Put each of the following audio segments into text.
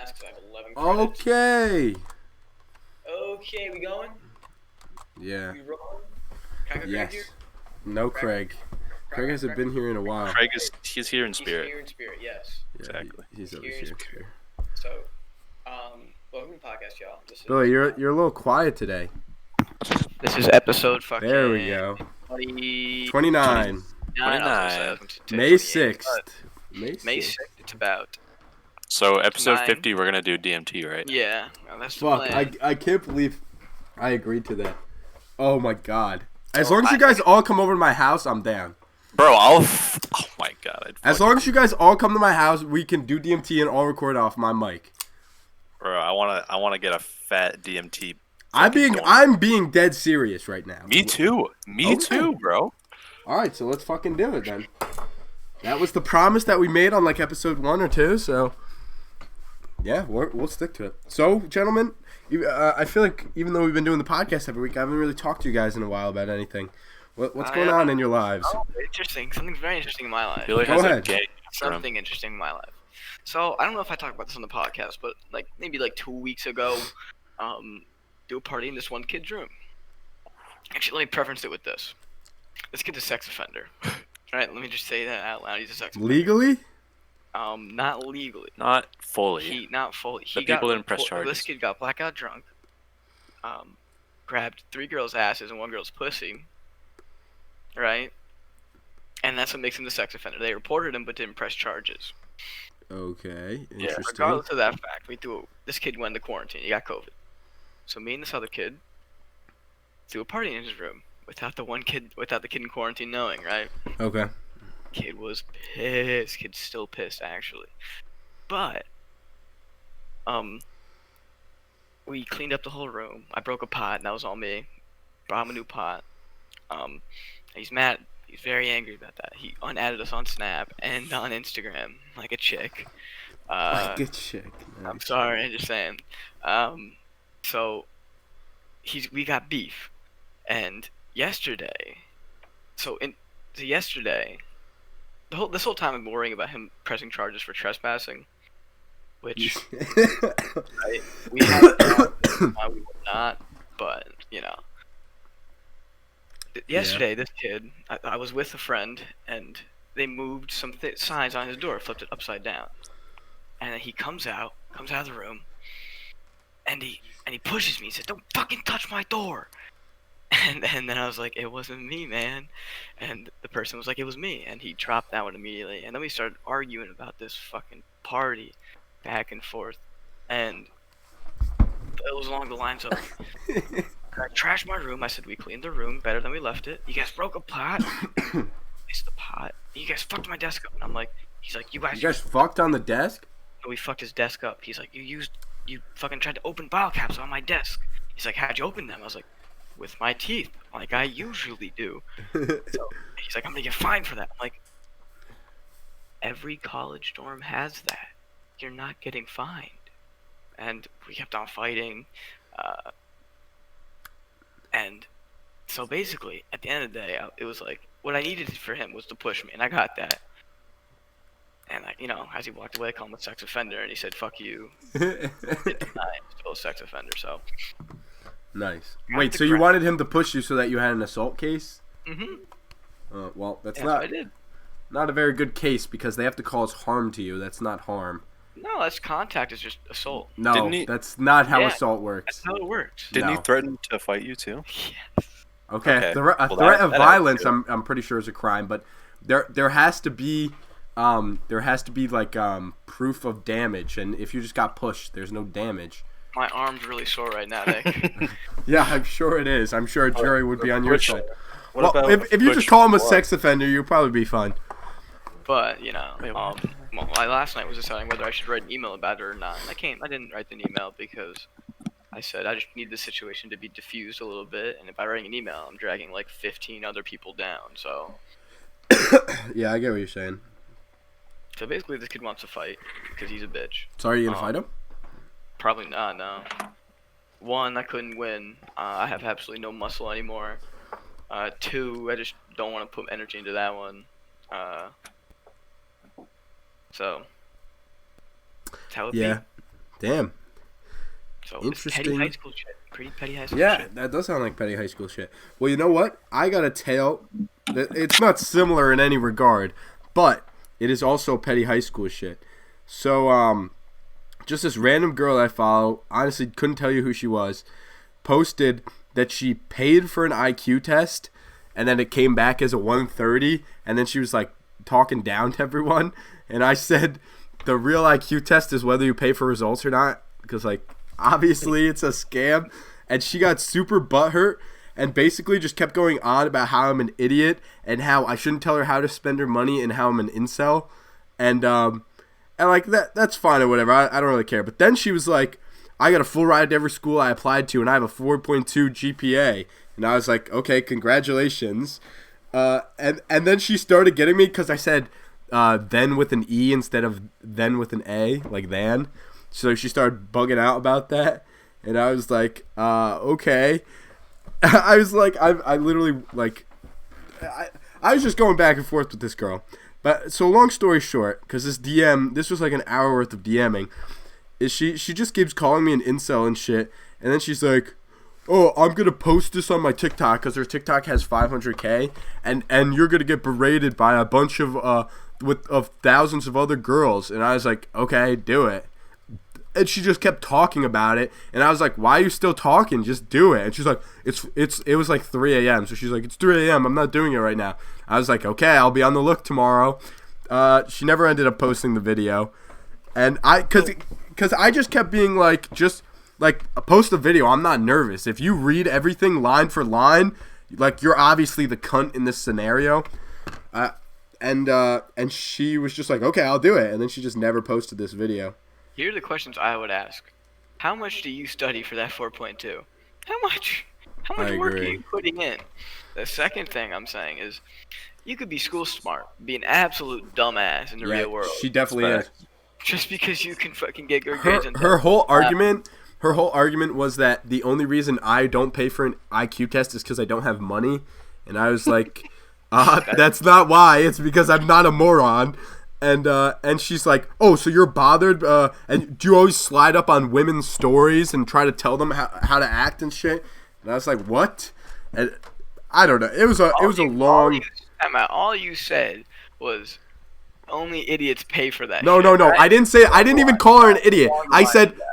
masks. I have 11 credits. Okay. Okay, we going? Yeah. We rolling? Can I go Greg here? Yes. No, Craig. Craig hasn't been here in a while. Craig he's here in He's spirit. here in spirit, yes. Yeah, Exactly. He's He's always here in here in spirit. spirit. So, welcome to the podcast, y'all. Billy, you're a little quiet today. This is episode fucking. There we go. 29. 29. 29. May 6th. May 6th. It's about. So episode 9. 50, we're gonna do DMT, right? Yeah, that's the Fuck, plan. I can't believe I agreed to that. Oh my god. As So long as you guys all come over to my house, I'm down. Bro, oh my god. As long as you guys all come to my house, we can do DMT and all record off my mic. Bro, I wanna get a fat DMT. I'm being dead serious right now. Me too. Me Okay. too, bro. All right, so let's fucking do it then. That was the promise that we made on like episode 1 or 2, so yeah, we'll stick to it. So, gentlemen, I feel like even though we've been doing the podcast every week, I haven't really talked to you guys in a while about anything. What's going on in your lives? Oh, interesting. Something very interesting in my life. Billy Go has ahead. a gay room. Something interesting in my life. So I don't know if I talked about this on the podcast, but like maybe like 2 weeks ago, do a party in this one kid's room. Actually, let me preference it with this. This kid's a sex offender. Alright, let me just say that out loud. He's a sex offender. Legally? Not legally. Not fully. Not fully. The people didn't press charges. This kid got blackout drunk. Grabbed 3 girls' asses and 1 girl's pussy. Right? And that's what makes him the sex offender. They reported him but didn't press charges. Okay, Yeah, interesting. Regardless of that fact, this kid went into quarantine. He got COVID. So me and this other kid threw a party in his room without the kid in quarantine knowing, right? Okay. Kid was pissed. Kid's still pissed, actually. But we cleaned up the whole room. I broke a pot, and that was all me. Brought him a new pot. He's mad. He's very angry about that. He unadded us on Snap and on Instagram like a chick. Good chick. I'm sorry, I'm just saying. So we got beef, and yesterday, this whole time I've been worrying about him pressing charges for trespassing, which right, we will not, but you know. Yesterday, this kid, I was with a friend, and they moved some signs on his door, flipped it upside down, and then he comes out of the room, and he pushes me. He said, "Don't fucking touch my door." And then I was like, "It wasn't me, man." And the person was like, "It was me." And he dropped that one immediately. And then we started arguing about this fucking party, back and forth, and it was along the lines of. I trashed my room. I said we cleaned the room better than we left it. You guys broke a pot. It's the pot. You guys fucked my desk up. And I'm like, he's like, you guys fucked on the desk? No, we fucked his desk up. He's like, you fucking tried to open file caps on my desk. He's like, how'd you open them? I was like, with my teeth, like I usually do. So he's like, I'm gonna get fined for that. I'm like, every college dorm has that. You're not getting fined. And we kept on fighting. And so basically, at the end of the day, it was like, what I needed for him was to push me, and I got that. And, as he walked away, I called him a sex offender, and he said, fuck you. I'm still a sex offender, so. Nice. Wait, so you wanted him to push you so that you had an assault case? Mm-hmm. Well, that's what I did. Not a very good case because they have to cause harm to you. That's not harm. No, that's contact is just assault. No, that's not how assault works. That's how it works. Didn't he threaten to fight you too? Yes. Okay. A threat of violence, I'm pretty sure is a crime, but there has to be like proof of damage, and if you just got pushed, there's no damage. My arm's really sore right now, Nick. Yeah, I'm sure it is. I'm sure a jury would be on your side. Well, if you just call him a sex offender, you'll probably be fine. But last night was deciding whether I should write an email about it or not. I didn't write an email because I said I just need the situation to be diffused a little bit, and if I write an email, I'm dragging like 15 other people down. So. Yeah, I get what you're saying. So basically, this kid wants to fight because he's a bitch. So are you gonna fight him? Probably not. No. 1, I couldn't win. I have absolutely no muscle anymore. 2, I just don't want to put energy into that one. So. That's how it be. Damn. So it's petty Interesting. high school shit. Pretty petty high school Yeah, shit. that does sound like petty high school shit. Well, you know what? I got a tale that it's not similar in any regard, but it is also petty high school shit. So, just this random girl I follow, honestly couldn't tell you who she was, posted that she paid for an IQ test, and then it came back as a 130, and then she was like talking down to everyone, and I said the real IQ test is whether you pay for results or not, because like obviously it's a scam, and she got super butthurt and basically just kept going on about how I'm an idiot and how I shouldn't tell her how to spend her money and how I'm an incel, and like that's fine or whatever. I don't really care. But then she was like, I got a full ride to every school I applied to, and I have a 4.2 GPA. And I was like, okay, congratulations. And then she started getting me because I said then with an E instead of then with an A, like than. So she started bugging out about that. And I was like, okay. I was like, I literally, like, I was just going back and forth with this girl. But so long story short, because this was like an hour worth of DMing, is she just keeps calling me an incel and shit, and then she's like, oh, I'm gonna post this on my TikTok because her TikTok has 500K, and you're gonna get berated by a bunch of thousands of other girls, and I was like, okay, do it. And she just kept talking about it, and I was like, why are you still talking? Just do it. And she's like, it was like 3 a.m. So she's like, it's 3 a.m. I'm not doing it right now. I was like, okay, I'll be on the look tomorrow. She never ended up posting the video, and cause I just kept being like, just like post a video. I'm not nervous. If you read everything line for line, like you're obviously the cunt in this scenario. And she was just like, okay, I'll do it. And then she just never posted this video. Here are the questions I would ask. How much do you study for that 4.2? How much? How much I work are agree. you putting in? The second thing I'm saying is, you could be school smart, be an absolute dumbass in the real world. She definitely is. Just because you can fucking get good grades and Her whole argument was that the only reason I don't pay for an IQ test is because I don't have money, and I was like, that's not why. It's because I'm not a moron. And she's like, oh, so you're bothered? And do you always slide up on women's stories and try to tell them how to act and shit? And I was like, what? And I don't know. It was a long. All you said was, only idiots pay for that. No, shit, no, no. right? I didn't even call her an idiot.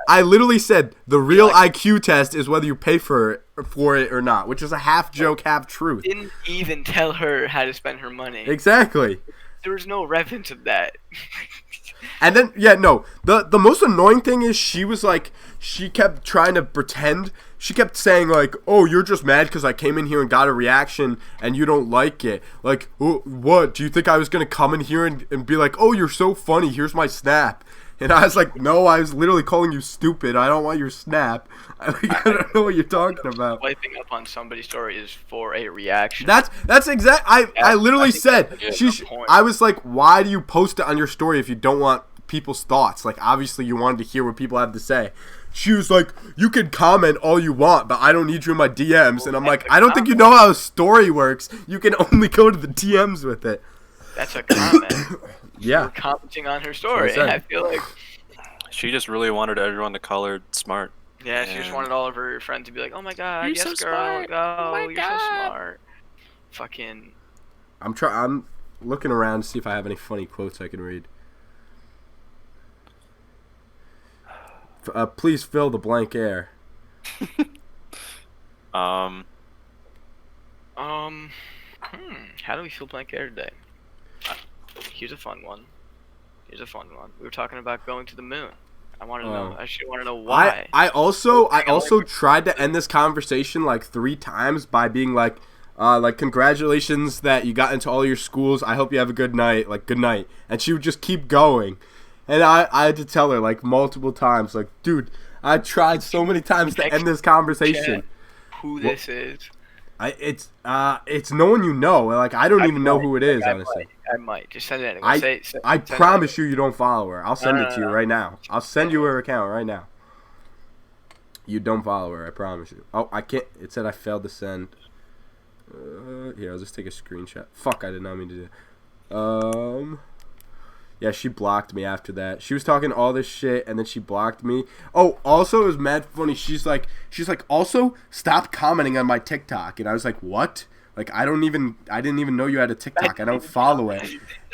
I literally said the real IQ test is whether you pay for it or not, which is a half joke, half truth. Didn't even tell her how to spend her money. Exactly. There was no reference of that. And then, yeah, no. The most annoying thing is she was like, she kept trying to pretend. She kept saying, like, oh, you're just mad because I came in here and got a reaction and you don't like it. Like, what? Do you think I was going to come in here and be like, oh, you're so funny. Here's my snap. And I was like, no, I was literally calling you stupid. I don't want your snap. I don't know what you're talking about. Swiping up on somebody's story is for a reaction. That's exact. I literally said, I was like, why do you post it on your story if you don't want people's thoughts? Like, obviously you wanted to hear what people have to say. She was like, you can comment all you want, but I don't need you in my DMs. And I'm like, I don't think you know how a story works. You can only go to the DMs with it. That's a comment. Yeah. You're commenting on her story. That's what I I feel like, She just really wanted everyone to call her smart. yeah, she just And- wanted all of her friends to be like, oh my god, You're yes, so girl, smart. go, Oh my you're so God." smart. Fucking, I'm looking around to see if I have any funny quotes I can read. Please fill the blank air. how do we feel blank air today? Here's a fun one. We were talking about going to the moon. I want to know. I actually want to know why. I also tried to end this conversation like 3 times by being like congratulations that you got into all your schools. I hope you have a good night. Like, good night. And she would just keep going. And I had to tell her like multiple times, like, dude, I tried so many times to end this conversation. Who this is? It's no one you know. Like, I don't even know who it is, honestly. I might. Just send it anyway. I Send promise you don't follow her. I'll send No, it to you no. right now. I'll send you her account right now. You don't follow her, I promise you. Oh, I can't. It said I failed to send. Here, I'll just take a screenshot. Fuck, I did not mean to do that. Yeah, she blocked me after that. She was talking all this shit, and then she blocked me. Oh, also, it was mad funny. She's like, also, stop commenting on my TikTok. And I was like, what? Like, I didn't even know you had a TikTok. I don't follow it.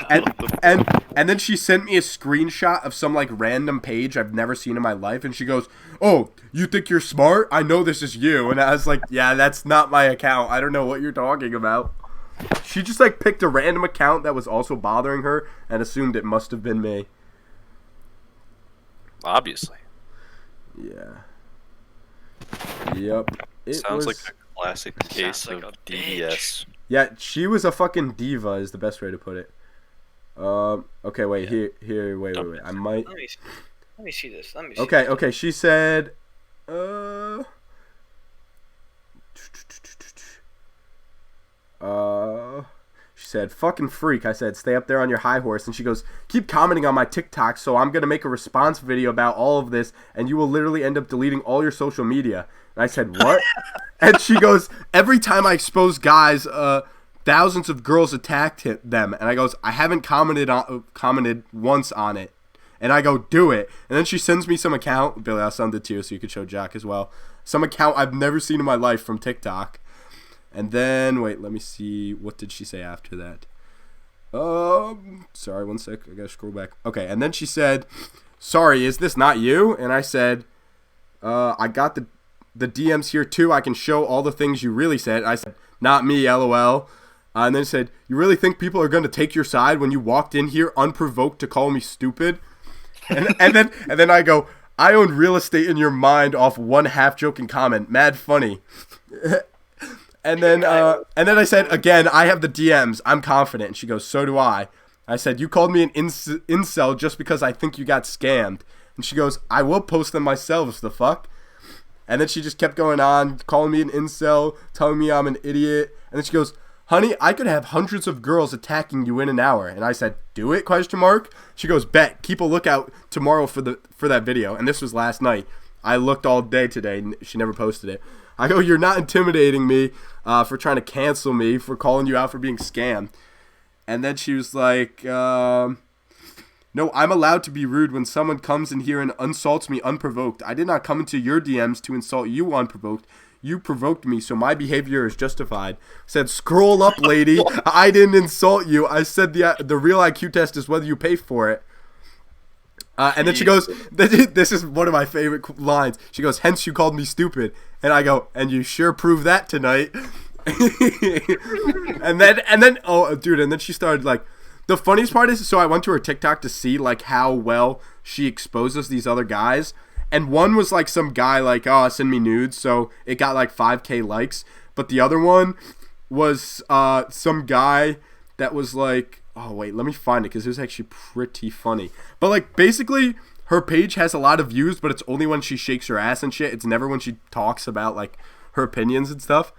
And then she sent me a screenshot of some, like, random page I've never seen in my life. And she goes, oh, you think you're smart? I know this is you. And I was like, yeah, that's not my account. I don't know what you're talking about. She just, like, picked a random account that was also bothering her and assumed it must have been me. Obviously. Yeah. Yep. Sounds like a classic case like of a DBS. Yeah, she was a fucking diva is the best way to put it. Okay, wait, Yeah. wait. I might... Let me see this. Let me see Okay, she said... She said, fucking freak. I said, stay up there on your high horse. And she goes, keep commenting on my TikTok, so I'm going to make a response video about all of this, and you will literally end up deleting all your social media. And I said, what? And she goes, every time I expose guys, thousands of girls attacked them. And I goes, I haven't commented once on it. And I go, do it. And then she sends me some account. Billy, I'll send it to you so you could show Jack as well. Some account I've never seen in my life from TikTok. And then, wait, let me see. What did she say after that? Sorry, one sec. I gotta scroll back. Okay, and then she said, sorry, is this not you? And I said, I got the DMs here too. I can show all the things you really said. I said, not me, LOL. And then said, you really think people are going to take your side when you walked in here unprovoked to call me stupid? And then I go, I own real estate in your mind off one half-joking comment. Mad funny. And then I said, again, I have the DMs. I'm confident. And she goes, so do I. I said, you called me an incel just because I think you got scammed. And she goes, I will post them myself, the fuck? And then she just kept going on, calling me an incel, telling me I'm an idiot. And then she goes, honey, I could have hundreds of girls attacking you in an hour. And I said, do it, question mark? She goes, bet. Keep a lookout tomorrow for that video. And this was last night. I looked all day today, and she never posted it. I go, you're not intimidating me for trying to cancel me, for calling you out for being scammed. And then she was like, no, I'm allowed to be rude when someone comes in here and insults me unprovoked. I did not come into your DMs to insult you unprovoked. You provoked me, so my behavior is justified. Said, scroll up, lady. I didn't insult you. I said the real IQ test is whether you pay for it. And then she goes, this is one of my favorite lines. She goes, hence you called me stupid. And I go, and you sure proved that tonight. and then, oh, dude, and then she started, like, the funniest part is, so I went to her TikTok to see, like, how well she exposes these other guys. And one was, like, some guy, like, oh, send me nudes. So it got, like, 5K likes. But the other one was some guy that was, like, oh, wait, let me find it because it was actually pretty funny. But, like, basically, her page has a lot of views, but it's only when she shakes her ass and shit. It's never when she talks about, like, her opinions and stuff.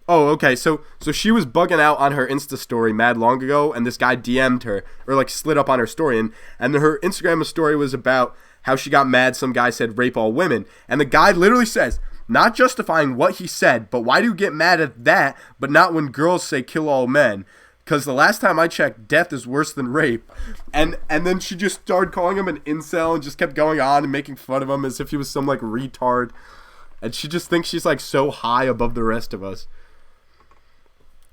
Oh, okay, so she was bugging out on her Insta story mad long ago, and this guy DM'd her, or, like, slid up on her story, and her Instagram story was about how she got mad some guy said rape all women. And the guy literally says, not justifying what he said, but why do you get mad at that, but not when girls say kill all men? Because the last time I checked, death is worse than rape. And then she just started calling him an incel and just kept going on and making fun of him as if he was some, like, retard. And she just thinks she's, like, so high above the rest of us.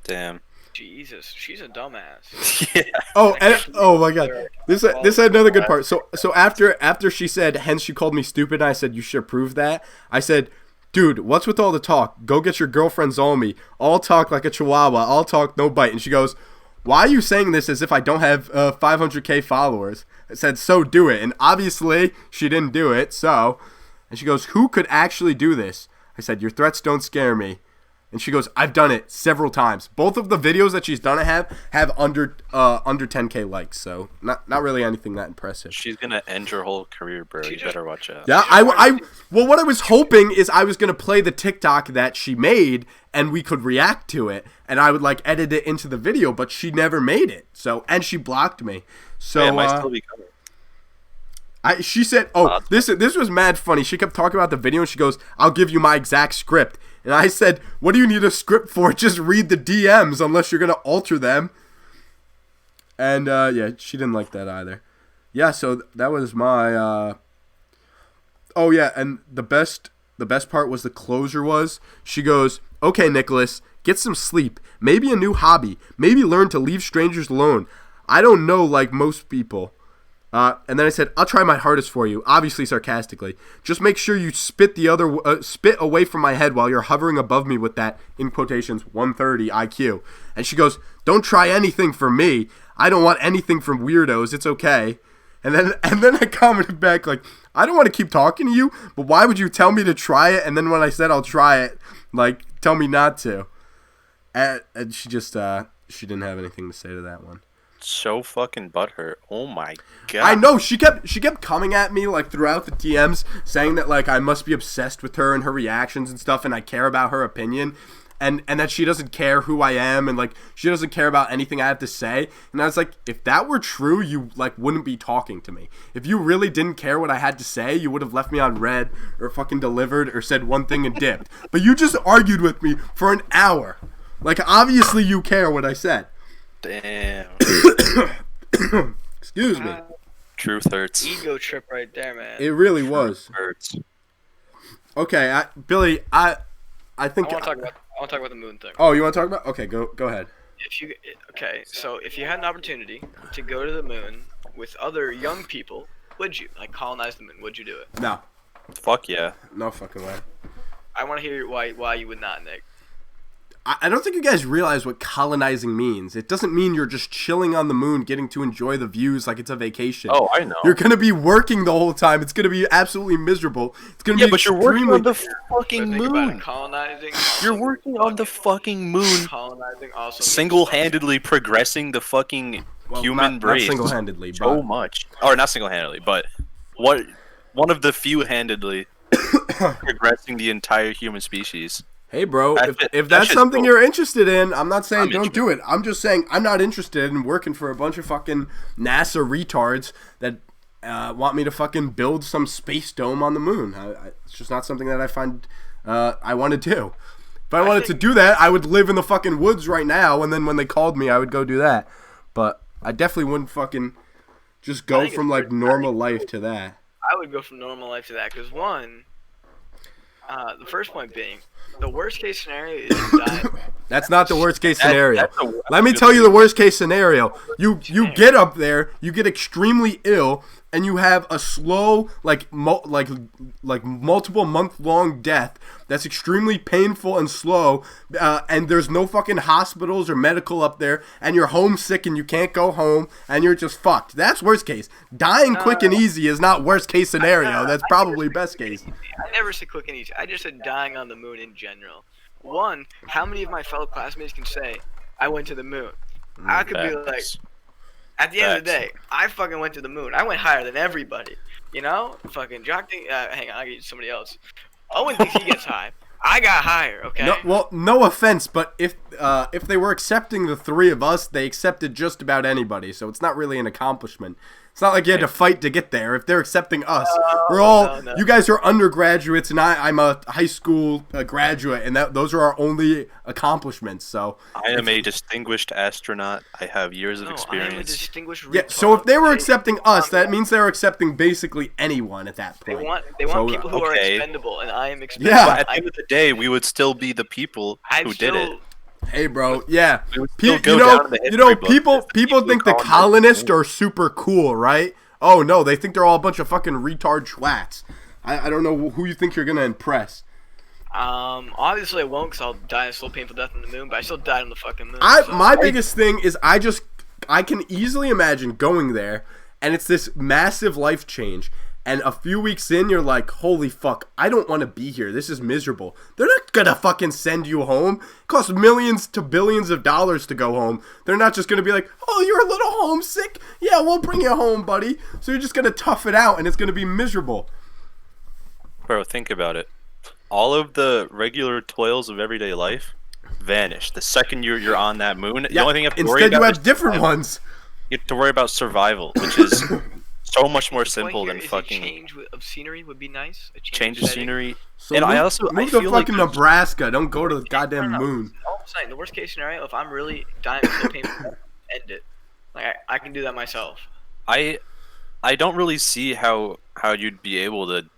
Damn. Jesus, she's a dumbass. Yeah. Oh, and, oh my God, this had another good part. So after she said, hence she called me stupid, and I said, you should prove that. I said, dude, what's with all the talk? Go get your girlfriends on me. All talk like a chihuahua. All talk, no bite. And she goes, why are you saying this as if I don't have 500K followers? I said, so do it. And obviously she didn't do it. So, and she goes, who could actually do this? I said, your threats don't scare me. And she goes, I've done it several times. Both of the videos that she's done it have under 10K likes. So not really anything that impressive. She's gonna end your whole career, bro. You better watch out. Yeah, well, what I was hoping is I was gonna play the TikTok that she made, and we could react to it, and I would, like, edit it into the video. But she never made it. So, and she blocked me. So Yeah, it might still be coming. she said, oh, this was mad funny. She kept talking about the video, and she goes, I'll give you my exact script. And I said, what do you need a script for? Just read the DMs unless you're going to alter them. And, yeah, she didn't like that either. yeah, so that was my. Oh yeah, and the best part was the closer was she goes, "Okay, Nicholas, get some sleep. Maybe a new hobby. Maybe learn to leave strangers alone. I don't know like most people." And then I said, "I'll try my hardest for you," obviously sarcastically. "Just make sure you spit away from my head while you're hovering above me with that, in quotations, 130 IQ. And she goes, "Don't try anything for me. I don't want anything from weirdos. It's okay." And then I commented back like, "I don't want to keep talking to you, but why would you tell me to try it? And then when I said I'll try it, like, tell me not to." And she just she didn't have anything to say to that one. So fucking butthurt. Oh my god. I know, she kept coming at me like throughout the DMs saying that like I must be obsessed with her and her reactions and stuff, and I care about her opinion, and that she doesn't care who I am, and like she doesn't care about anything I have to say. And I was like, if that were true, you like wouldn't be talking to me. If you really didn't care what I had to say, you would have left me on red or fucking delivered or said one thing and dipped. But you just argued with me for an hour. Like obviously you care what I said. Damn. Excuse me. Truth hurts. Ego trip right there, man. It really was. Hurts. Okay, Billy, I think. I want to talk about the moon thing. Oh, you want to talk about? Okay, go ahead. So if you had an opportunity to go to the moon with other young people, would you like colonize the moon? Would you do it? No, Fuck yeah. no fucking way. I want to hear why you would not, Nick. I don't think you guys realize what colonizing means. It doesn't mean you're just chilling on the moon, getting to enjoy the views like it's a vacation. Oh, I know. You're gonna be working the whole time. It's gonna be absolutely miserable. It's gonna be but you're working on the fucking Think about it, moon. colonizing. You're working on the fucking moon. Colonizing also. Single-handedly progressing the fucking human not race. single-handedly, So but much. Or not single-handedly, but one of the few-handedly progressing the entire human species. hey, bro, That if shit's that's something cool. you're interested in, I'm not saying I'm don't do it. I'm just saying I'm not interested in working for a bunch of fucking NASA retards that want me to fucking build some space dome on the moon. It's just not something that I find I want to do. If I wanted to do that, I would live in the fucking woods right now, and then when they called me, I would go do that. But I definitely wouldn't fucking just go think from it's like pretty- normal life to that. I would go from normal life to that because one, the first point being, the worst case scenario is you die. That's not the worst case scenario. that's Let me tell you the worst case scenario. You get up there, you get extremely ill, and you have a slow, like multiple month-long death that's extremely painful and slow, and there's no fucking hospitals or medical up there, and you're homesick and you can't go home, and you're just fucked. That's worst case. Dying quick and easy is not worst case scenario. That's probably best case. I never said quick and easy. I just said dying on the moon in general. One, how many of my fellow classmates can say, I went to the moon? I could be like, Facts. at the end of the Facts. day, I fucking went to the moon. I went higher than everybody. You know? Fucking Jock think, hang on, I'll get somebody else. Owen thinks he gets high. I got higher, okay? No, well, no offense, but if they were accepting the three of us, they accepted just about anybody. So it's not really an accomplishment. It's not like you had to fight to get there. If they're accepting us, we're all. no. You guys are undergraduates, and I'm a high school graduate, and those are our only accomplishments. So I am a distinguished astronaut. I have years of No, I am a experience. distinguished yeah. retard, So if they were okay? accepting us, that means they're accepting basically anyone at that They point. want So, people who okay. are expendable, and I am expendable. Yeah. But at the end of the day, we would still be the people I'd who did it. Hey, bro. Yeah. We would still You go know, down in the you know, history books people as the people who think the colonized colonists the moon. are super cool, right? Oh no, they think they're all a bunch of fucking retard schwats. I don't know who you think you're gonna impress. Obviously I won't, cause I'll die a slow, painful death on the moon. But I still died on the fucking moon. so- My biggest thing is I can easily imagine going there, and it's this massive life change. And a few weeks in, you're like, holy fuck, I don't want to be here. This is miserable. They're not gonna fucking send you home. It costs millions to billions of dollars to go home. They're not just gonna be like, oh, you're a little homesick? Yeah, we'll bring you home, buddy. So you're just gonna tough it out, and it's gonna be miserable. Bro, think about it. All of the regular toils of everyday life vanish the second you're on that moon. The only thing you have to worry Instead, you about have is different survival. ones. You have to worry about survival, which is so much more The point simple here than is a fucking change of scenery would be nice. A change of setting. scenery. So And move, I also move feel to like fucking there's- Nebraska. Don't go to the goddamn No. moon. All I'm saying, the worst case scenario, if I'm really dying of slow, painful death, end it. Like I can do that myself. I I don't really see how you'd be able to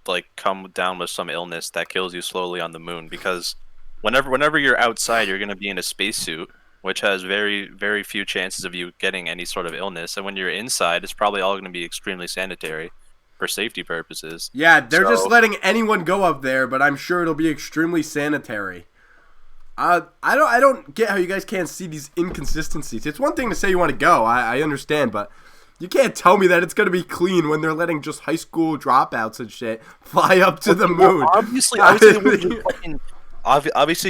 like come down with some illness that kills you slowly on the moon, because whenever you're outside, you're gonna be in a spacesuit, which has very few chances of you getting any sort of illness, and when you're inside, it's probably all gonna be extremely sanitary for safety purposes. Yeah, they're just So- letting anyone go up there, but I'm sure it'll be extremely sanitary. I don't get how you guys can't see these inconsistencies. It's one thing to say you want to go, I understand, but you can't tell me that it's going to be clean when they're letting just high school dropouts and shit fly up to the moon. Well, obviously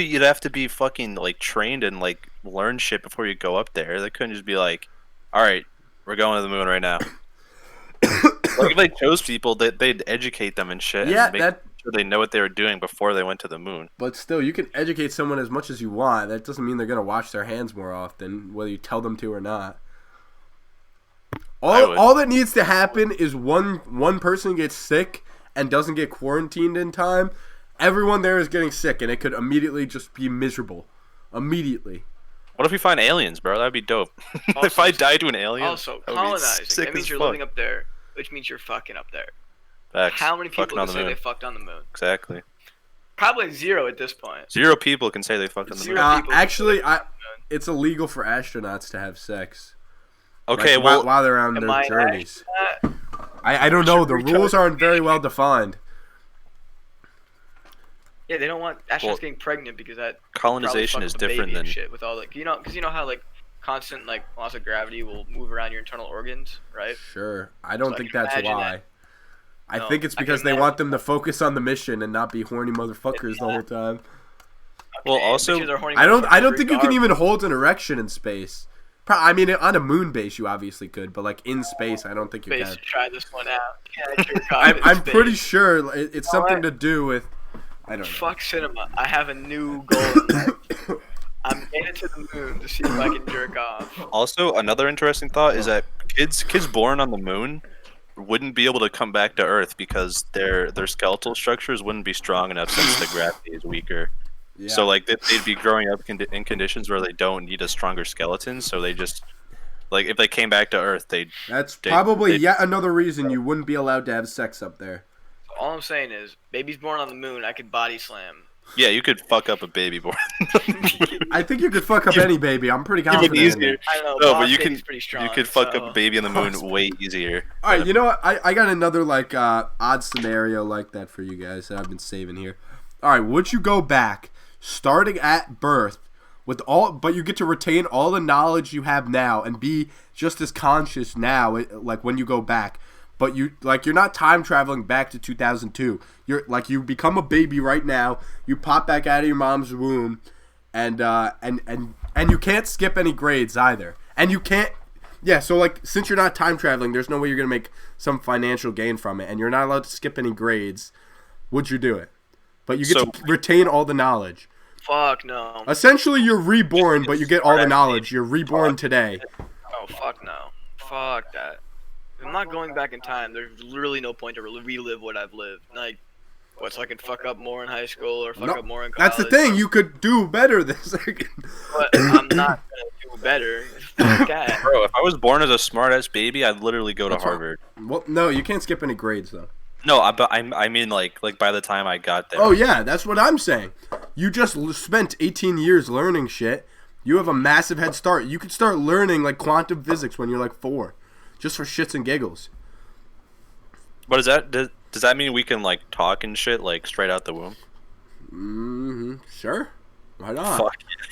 you'd have to be fucking like trained and like learn shit before you go up there. They couldn't just be like, all right, we're going to the moon right now. Like if they chose people, they'd educate them and shit. Yeah, and make sure they know what they were doing before they went to the moon. But still, you can educate someone as much as you want. That doesn't mean they're going to wash their hands more often, whether you tell them to or not. All that needs to happen is one person gets sick and doesn't get quarantined in time. Everyone there is getting sick, and it could immediately just be miserable. Immediately. What if we find aliens, bro? That'd be dope. If I die to an alien, Also, that would be colonizing. sick That means as you're fuck. living up there, which means you're fucking up there. Facts. How many people Fucking on can the say moon. they fucked on the moon? Exactly. Probably 0 at this point. 0 people can say they fucked on the Zero. moon. people Actually, can say it's illegal for astronauts to have sex. Okay, Like, well, while they're on Am their I journeys. that? I don't know. The Should we rules try- aren't very well defined. Yeah, they don't want astronauts Well, getting pregnant because that colonization probably is fucks the different baby and than shit with all like because you know how like constant like loss of gravity will move around your internal organs, right? Sure. I don't So I think can that's imagine why. that- I No, think it's I can because they imagine want them to focus on the mission and not be horny motherfuckers the whole time. Well, Okay, also- bitches are horny I don't motherfuckers think you can even regardless. hold an erection in space. I mean, on a moon base you obviously could, but like in space, I don't think you Space can. to try this one out. Yeah, jerk off in I'm space. pretty sure it's something Alright. to do with. I don't know. Fuck cinema. I have a new goal in life. I'm headed to the moon to see if I can jerk off. Also, another interesting thought is that kids born on the moon wouldn't be able to come back to Earth because their skeletal structures wouldn't be strong enough since the gravity is weaker. Yeah. So like they'd be growing up in conditions where they don't need a stronger skeleton. So they just like if they came back to Earth, That's they- probably they- yet another reason you wouldn't be allowed to have sex up there. All I'm saying is, baby's born on the moon. I could body slam. yeah, you could fuck up a baby born. I think you could fuck up any baby. I'm pretty Even confident. in easier. it. I don't know. No, boss but you baby's can pretty strong, you could fuck so- up a baby on the moon way easier. All right, you know what? I got another like odd scenario like that for you guys that I've been saving here. All right, would you go back, starting at birth, with all, but you get to retain all the knowledge you have now and be just as conscious now, like when you go back, but you're not time traveling back to 2002. You're like you become a baby right now. You pop back out of your mom's womb, and you can't skip any grades either, and you can't. Yeah, so like since you're not time traveling, there's no way you're gonna make some financial gain from it, and you're not allowed to skip any grades. Would you do it? But you get to retain all the knowledge. Fuck no. Essentially, you're reborn, but you get all the knowledge. You're reborn today. Oh fuck no. Fuck that. I'm not going back in time. There's literally no point to relive what I've lived. Like, what, so I can fuck up more in high school or fuck No, up more in college? that's the thing. You could do better this second. But I'm not gonna do better. Fuck that. Bro, if I was born as a smart ass baby, I'd literally go to That's right. Harvard. Well, no, you can't skip any grades though. No, I mean like by the time I got there. Oh yeah, that's what I'm saying. You just spent 18 years learning shit. You have a massive head start. You could start learning like quantum physics when you're like 4, just for shits and giggles. But does that mean we can like talk and shit like straight out the womb? Mm-hmm. Sure. Why not?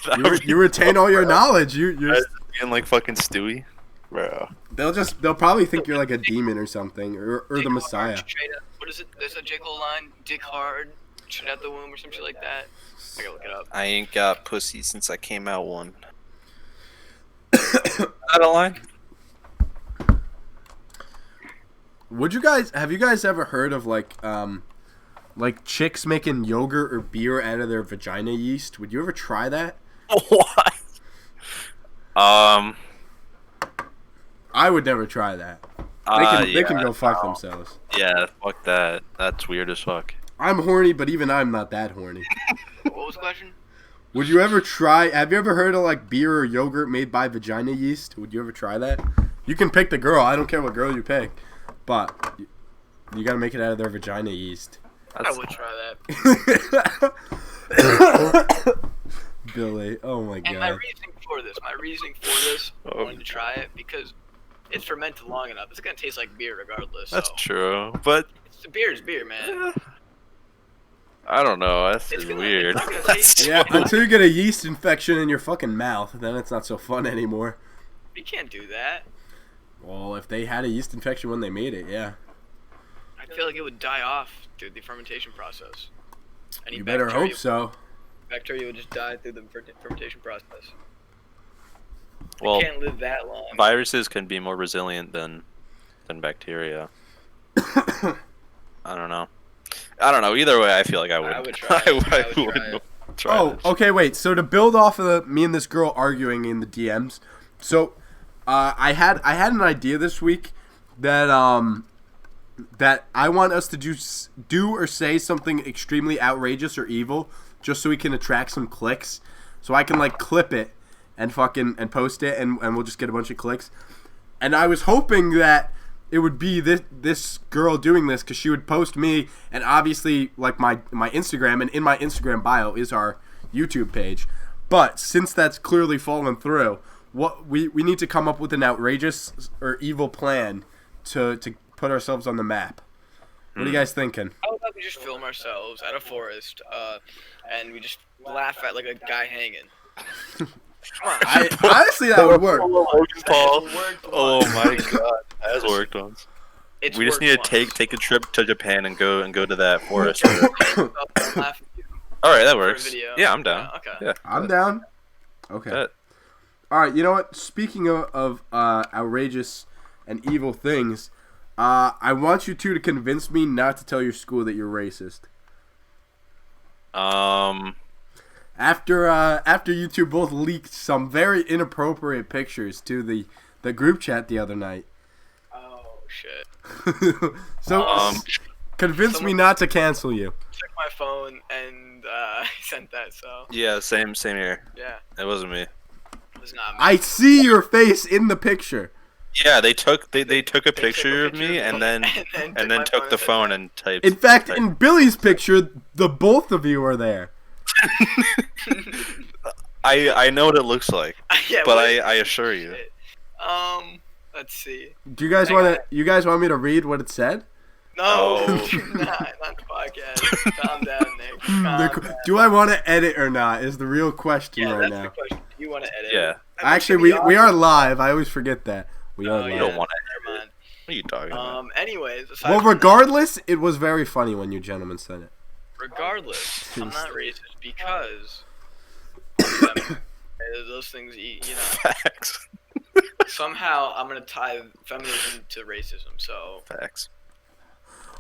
Fuck. You retain all your knowledge. You're being like fucking Stewie, bro. they'll probably think you're like a demon or something, or the Dick Messiah. hard, straight up. What is it? There's a J. Cole line. Dick hard, straight out the womb or some shit like that. I gotta look it up. I ain't got pussy since I came out one. Is that a line? Have you guys ever heard of like chicks making yogurt or beer out of their vagina yeast? Would you ever try that? What? I would never try that. They can go fuck themselves. Yeah, fuck that. That's weird as fuck. I'm horny, but even I'm not that horny. What was the question? Would you ever try? Have you ever heard of like beer or yogurt made by vagina yeast? Would you ever try that? You can pick the girl. I don't care what girl you pick, but you gotta make it out of their vagina yeast. I would try that. Billy, oh my And my god. reasoning for this, I wanted to try it because it's fermented long enough. It's gonna taste like beer regardless. That's so. true, but Beer is beer, man. I don't know. That's It's gonna- weird. it's not gonna That's taste- Yeah, until you get a yeast infection in your fucking mouth, then it's not so fun anymore. You can't do that. Well, if they had a yeast infection when they made it, yeah. I feel like it would die off through the fermentation process. Any You better bacteria- hope so. Bacteria would just die through the fermentation process. well, It can't live that long. viruses can be more resilient than bacteria. I don't know. Either way, I feel like I would. I would try it. I would try it. try Oh, this. okay, wait. So to build off of me and this girl arguing in the DMs, so I had an idea this week that that I want us to do or say something extremely outrageous or evil, just so we can attract some clicks. So I can like clip it and post it, and we'll just get a bunch of clicks. And I was hoping that it would be this girl doing this, because she would post me, and obviously like my Instagram, and in my Instagram bio is our YouTube page. But since that's clearly fallen through, what we need to come up with an outrageous or evil plan to put ourselves on the map. What are you guys thinking? How about we just film ourselves at a forest, and we just laugh at like a guy hanging? Come on. Honestly, that would work. Logan Paul. It's worked Oh once. my god, that has worked once. It's We just worked need to once. take a trip to Japan and go to that forest. Laugh at you All right, that for a works. video. Yeah, I'm down. Okay. Yeah, I'm down. Okay. Bet. All right. You know what? Speaking of outrageous and evil things, I want you two to convince me not to tell your school that you're racist. After you two both leaked some very inappropriate pictures to the group chat the other night. Oh shit. So convince me not to cancel you. Check my phone and I sent that. So Yeah, same here. yeah, It wasn't me. it was not me. I see your face in the picture. Yeah, they took a They took a picture of me and then my took the and phone sent and typed. In fact, in Billy's picture, the both of you are there. I know what it looks like, that. Yeah, but what- I assure you. shit. Let's see. Do you guys I want got to? You guys want me to read what it said? No, Oh. not the podcast. Calm down, Nick. Calm down. Do I want to edit or not? Is the real question Yeah, right that's now. the question. Do you want to edit? Yeah. Actually, we are live. I always forget that we are Oh, live. You don't want to. Never mind. What are you talking about? Anyways, aside Well, from regardless, it was very funny when you gentlemen said it. that, regardless, I'm not racist because those things, you know, Facts. somehow I'm gonna tie feminism to racism. So Facts.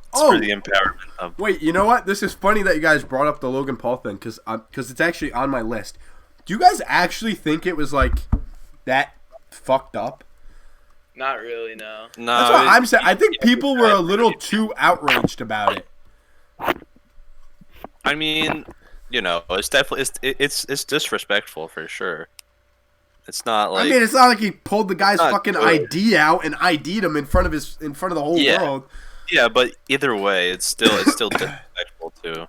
It's Oh, for the empowerment of. wait. You know what? This is funny that you guys brought up the Logan Paul thing, because it's actually on my list. Do you guys actually think it was like that fucked up? not really, no. No, That's what I'm saying. I think people were a little too outraged about it. I mean, you know, it's definitely it's disrespectful for sure. It's not like I mean, it's not like he pulled the guy's Not fucking good. ID out and ID'd him in front of the whole Yeah. world. yeah, but either way, it's still disrespectful to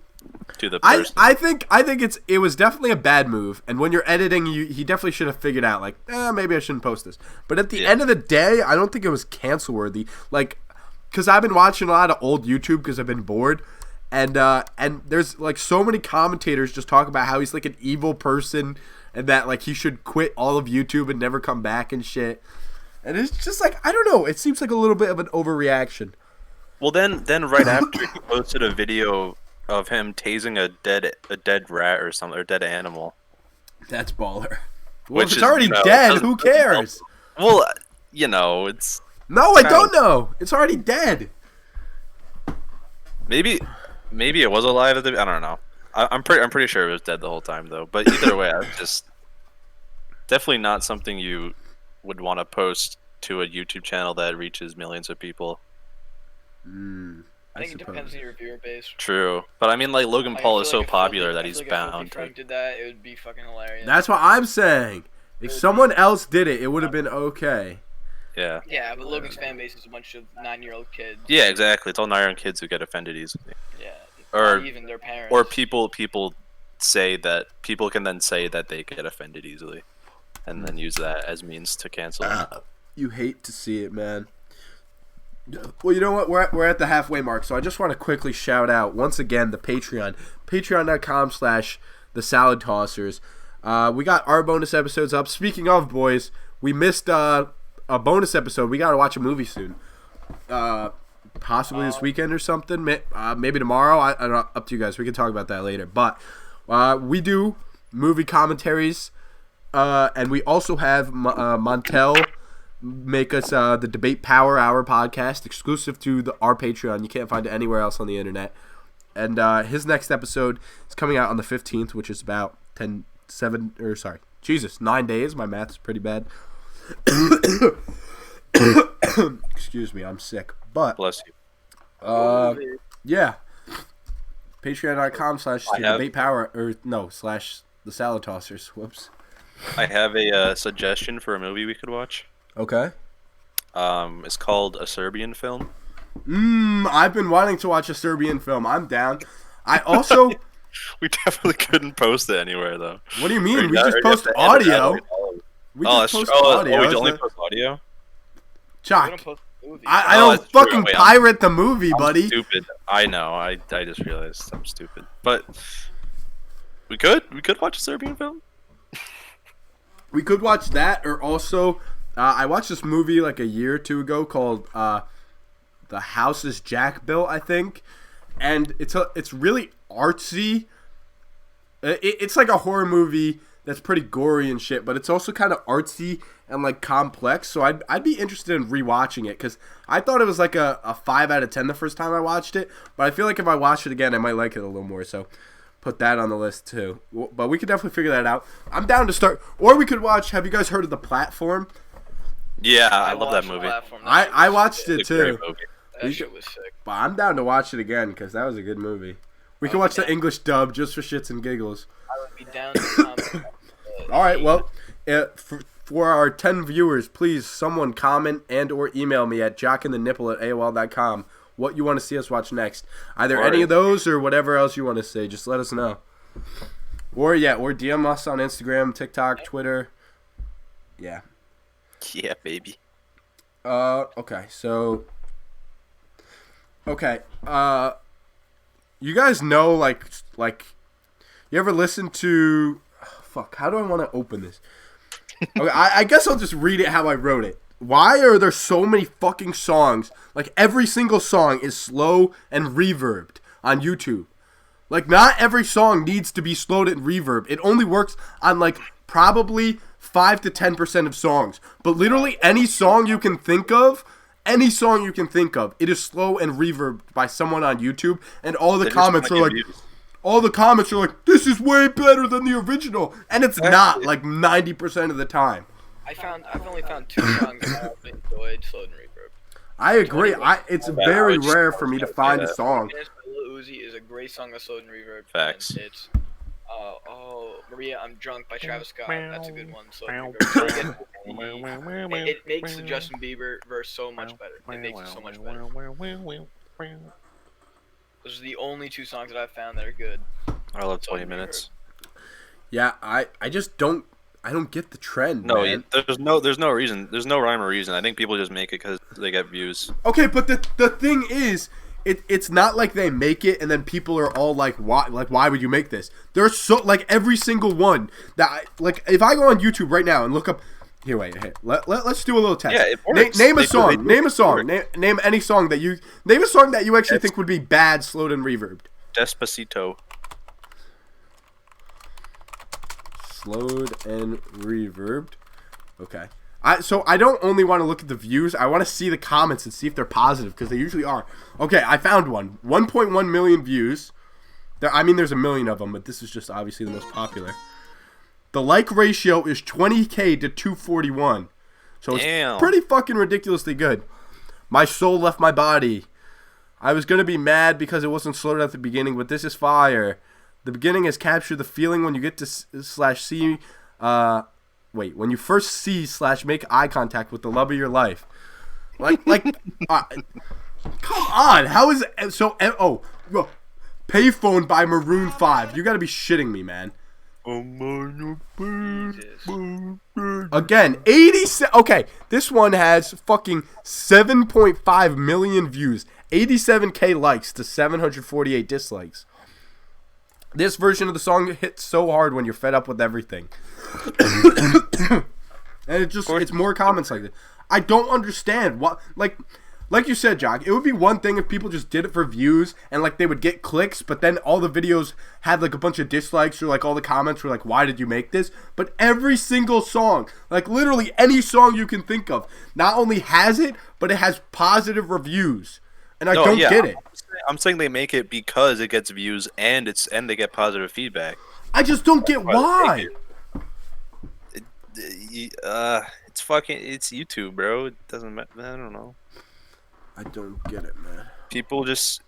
the I person. think it was definitely a bad move, and when you're editing, he definitely should have figured out like, maybe I shouldn't post this. But at the Yeah. end of the day, I don't think it was cancel worthy. Like, because I've been watching a lot of old YouTube because I've been bored, and there's like so many commentators just talk about how he's like an evil person and that like he should quit all of YouTube and never come back and shit. And it's just like, I don't know. It seems like a little bit of an overreaction. Well, then right after he posted a video of him tasing a dead rat or something, or dead animal. That's baller. Well, Which if it's is, already you know, dead, doesn't- who doesn't help. cares? Well, you know, it's No, I kind don't of- know. It's already dead. maybe it was alive at the. I don't know. I'm pretty sure it was dead the whole time though. But either way, I just definitely not something you would want to post to a YouTube channel that reaches millions of people. I think it depends on your viewer base. True, but I mean, like Logan Like, I Paul feel is like so if popular Filthy- that I he's feel like if Filthy bound to. Frank did that, it would be fucking hilarious. That's what I'm saying. If someone else did it, it would have been okay. Yeah. Yeah, but Logan's fan base is a bunch of 9-year-old kids. Yeah, exactly. It's all 9-year-old kids who get offended easily. Yeah. Or Not even their parents. or people say that people can then say that they get offended easily, and then use that as means to cancel them. You hate to see it, man. Well, you know what? We're at the halfway mark, so I just want to quickly shout out once again the Patreon, patreon.com/the Salad Tossers. We got our bonus episodes up. Speaking of, boys, we missed a bonus episode. We got to watch a movie soon. Possibly this weekend or something. Maybe tomorrow. I don't know, up to you guys. We can talk about that later. But we do movie commentaries, and we also have Montel make us the Debate Power Hour podcast, exclusive to our Patreon. You can't find it anywhere else on the internet. And his next episode is coming out on the 15th, which is about 9 days. My math is pretty bad. Excuse me, I'm sick. But Bless you. yeah, patreon.com/debate power /the Salad Tossers. Whoops. I have a suggestion for a movie we could watch. Okay. It's called A Serbian Film. I've been wanting to watch a Serbian film. I'm down. I also. We definitely couldn't post it anywhere though. What do you mean? We just post audio. We just post audio. We only post audio. We Chuck, don't post movies. I don't that's true. fucking Wait, pirate the movie, I'm buddy. stupid. I know. I just realized I'm stupid. But we could watch a Serbian film. We could watch that, or also, I watched this movie like a year or two ago called "The House is Jack Built," I think, and it's really artsy. It's like a horror movie that's pretty gory and shit, but it's also kind of artsy and like complex. So I'd be interested in rewatching it because I thought it was like a 5 out of 10 the first time I watched it, but I feel like if I watch it again, I might like it a little more. So put that on the list too. But we could definitely figure that out. I'm down to start, or we could watch. Have you guys heard of The Platform? Yeah, I love that watched The movie. Platform. I watched it It's a great too, movie. That shit was sick. but I'm down to watch it again because that was a good movie. We can watch the English dub just for shits and giggles. I would be down to comment. All right, well, for our 10 viewers, please someone comment and or email me at jockandthenipple@aol.com what you want to see us watch next. Either any of those or whatever else you want to say. Just let us know. Or DM us on Instagram, TikTok, Twitter. Yeah. Yeah, baby. Okay, so you guys know like you ever listen to how do I want to open this? Okay, I guess I'll just read it how I wrote it. Why are there so many fucking songs? Like every single song is slow and reverbed on YouTube. Like not every song needs to be slowed and reverb. It only works on like probably 5 to 10% of songs. But literally any song you can think of, it is slow and reverbed by someone on YouTube, and all the comments are like, this is way better than the original, and it's not like 90% of the time. I've only found 2 songs that I've enjoyed slowed and reverb. I agree. It's very rare for me to find a song. Lil Uzi is a great song with slowed and reverb. Facts. And it's Maria, I'm Drunk by Travis Scott. That's a good one. Slowed and reverb. It makes the Justin Bieber verse so much better. It makes it so much better. Those are the only 2 songs that I've found that are good. I love 20 minutes. Yeah, I just don't get the trend. No, man. there's no reason. There's no rhyme or reason. I think people just make it because they get views. Okay, but the thing is, it's not like they make it and then people are all like, why would you make this? There's so like every single one that if I go on YouTube right now and look up. Here, wait. Let's do a little test. Yeah, it works. Name a song. Name any song that you actually think would be bad, slowed and reverbed. Despacito. Slowed and reverbed. Okay. So I don't only want to look at the views. I want to see the comments and see if they're positive because they usually are. Okay, I found one. 1.1 million views. There's a million of them, but this is just obviously the most popular. The like ratio is 20K to 241. So it's pretty fucking ridiculously good. My soul left my body. I was going to be mad because it wasn't slowed at the beginning, but this is fire. The beginning has captured the feeling when you get to /see when you first see / make eye contact with the love of your life. Like, come on. How is it so? Oh, Payphone by Maroon 5. You gotta be shitting me, man. Again, 87. Okay, this one has fucking 7.5 million views, 87k likes to 748 dislikes. This version of the song hits so hard when you're fed up with everything. And it's more comments like this. I don't understand what, like you said, Jock, it would be one thing if people just did it for views and like they would get clicks, but then all the videos had like a bunch of dislikes or like all the comments were like, why did you make this? But every single song, like literally any song you can think of, not only has it, but it has positive reviews. And I don't get it. I'm saying they make it because it gets views and they get positive feedback. I just don't get why. It's YouTube, bro. It doesn't matter. I don't know. I don't get it, man. People just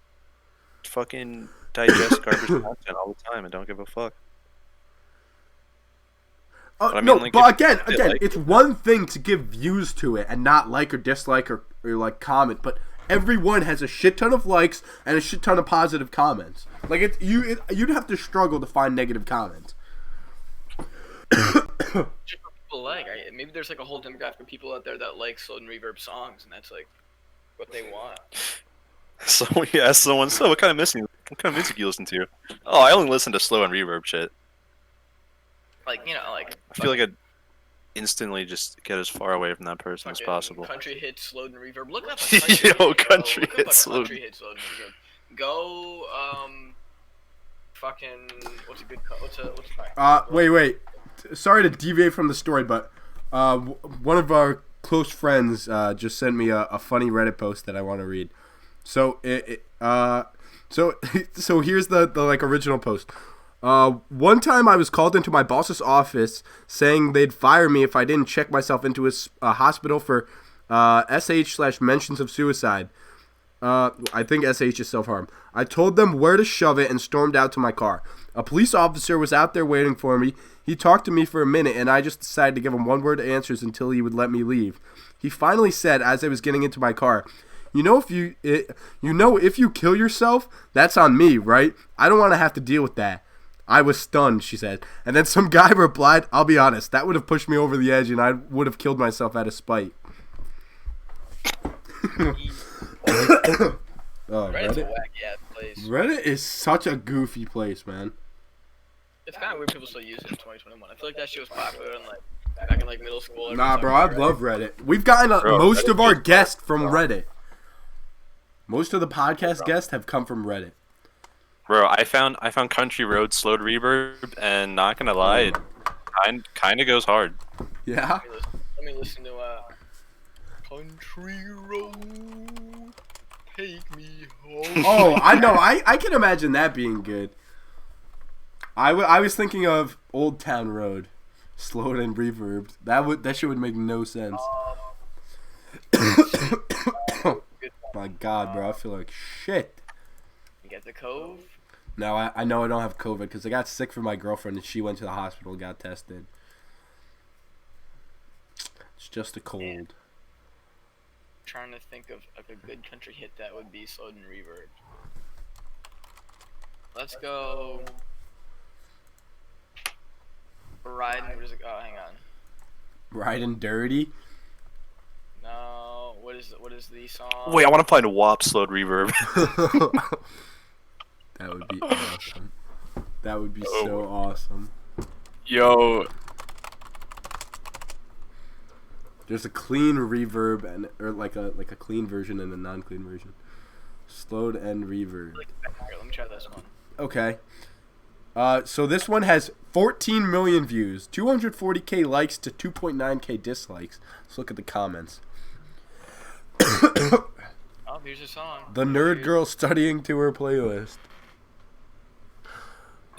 fucking digest garbage content all the time and don't give a fuck. Again, it's one thing to give views to it and not like or dislike or like comment, but everyone has a shit ton of likes and a shit ton of positive comments. Like you'd have to struggle to find negative comments. Just what people like. Maybe there's like a whole demographic of people out there that like Slowed and Reverb songs, and that's like what they want. So we asked someone, so what kind of music you listen to? Oh, I only listen to slow and reverb shit. Like, you know, like I feel like I'd instantly just get as far away from that person as possible. Country hits Slowed and Reverb. Look up country hits Slowed. Country hits Slowed and Reverb. Go fucking what's a good wait. Sorry to deviate from the story, but one of our close friends just sent me a funny Reddit post that I want to read. So so here's the like original post. One time I was called into my boss's office saying they'd fire me if I didn't check myself into a hospital for SH/mentions of suicide. I think SH is self-harm. I told them where to shove it and stormed out to my car. A police officer was out there waiting for me. He talked to me for a minute, and I just decided to give him one-word answers until he would let me leave. He finally said, as I was getting into my car, if you kill yourself, that's on me, right? I don't want to have to deal with that. I was stunned, she said. And then some guy replied, I'll be honest, that would have pushed me over the edge, and I would have killed myself out of spite. Reddit's a wacky-ass place. Reddit is such a goofy place, man. It's kind of weird people still use it in 2021. I feel like that shit was popular in back in middle school. Nah, bro, I love Reddit. We've gotten most of our guests from Reddit. Most of the podcast guests have come from Reddit. Bro, I found Country Road Slowed Reverb, and not gonna lie, it kind of goes hard. Yeah. Let me listen to Country Road, take me home. Oh, I know. I can imagine that being good. I was thinking of Old Town Road, slowed and reverbed. That shit would make no sense. My God, bro, I feel like shit. You get the Cove? No, I know I don't have COVID because I got sick from my girlfriend and she went to the hospital and got tested. It's just a cold. Man. Trying to think of a good country hit that would be Slowed and Reverb. Let's go. Riding. Oh, hang on. Riding Dirty. No. What is the song? Wait, I want to find a WAP Slowed Reverb. That would be awesome. That would be so awesome. Yo. There's a clean reverb or like a clean version and a non-clean version. Slowed and reverb. Let me try this one. Okay. So this one has 14 million views, 240k likes to 2.9k dislikes. Let's look at the comments. Oh, here's a song. The Nerd Girl studying to her playlist.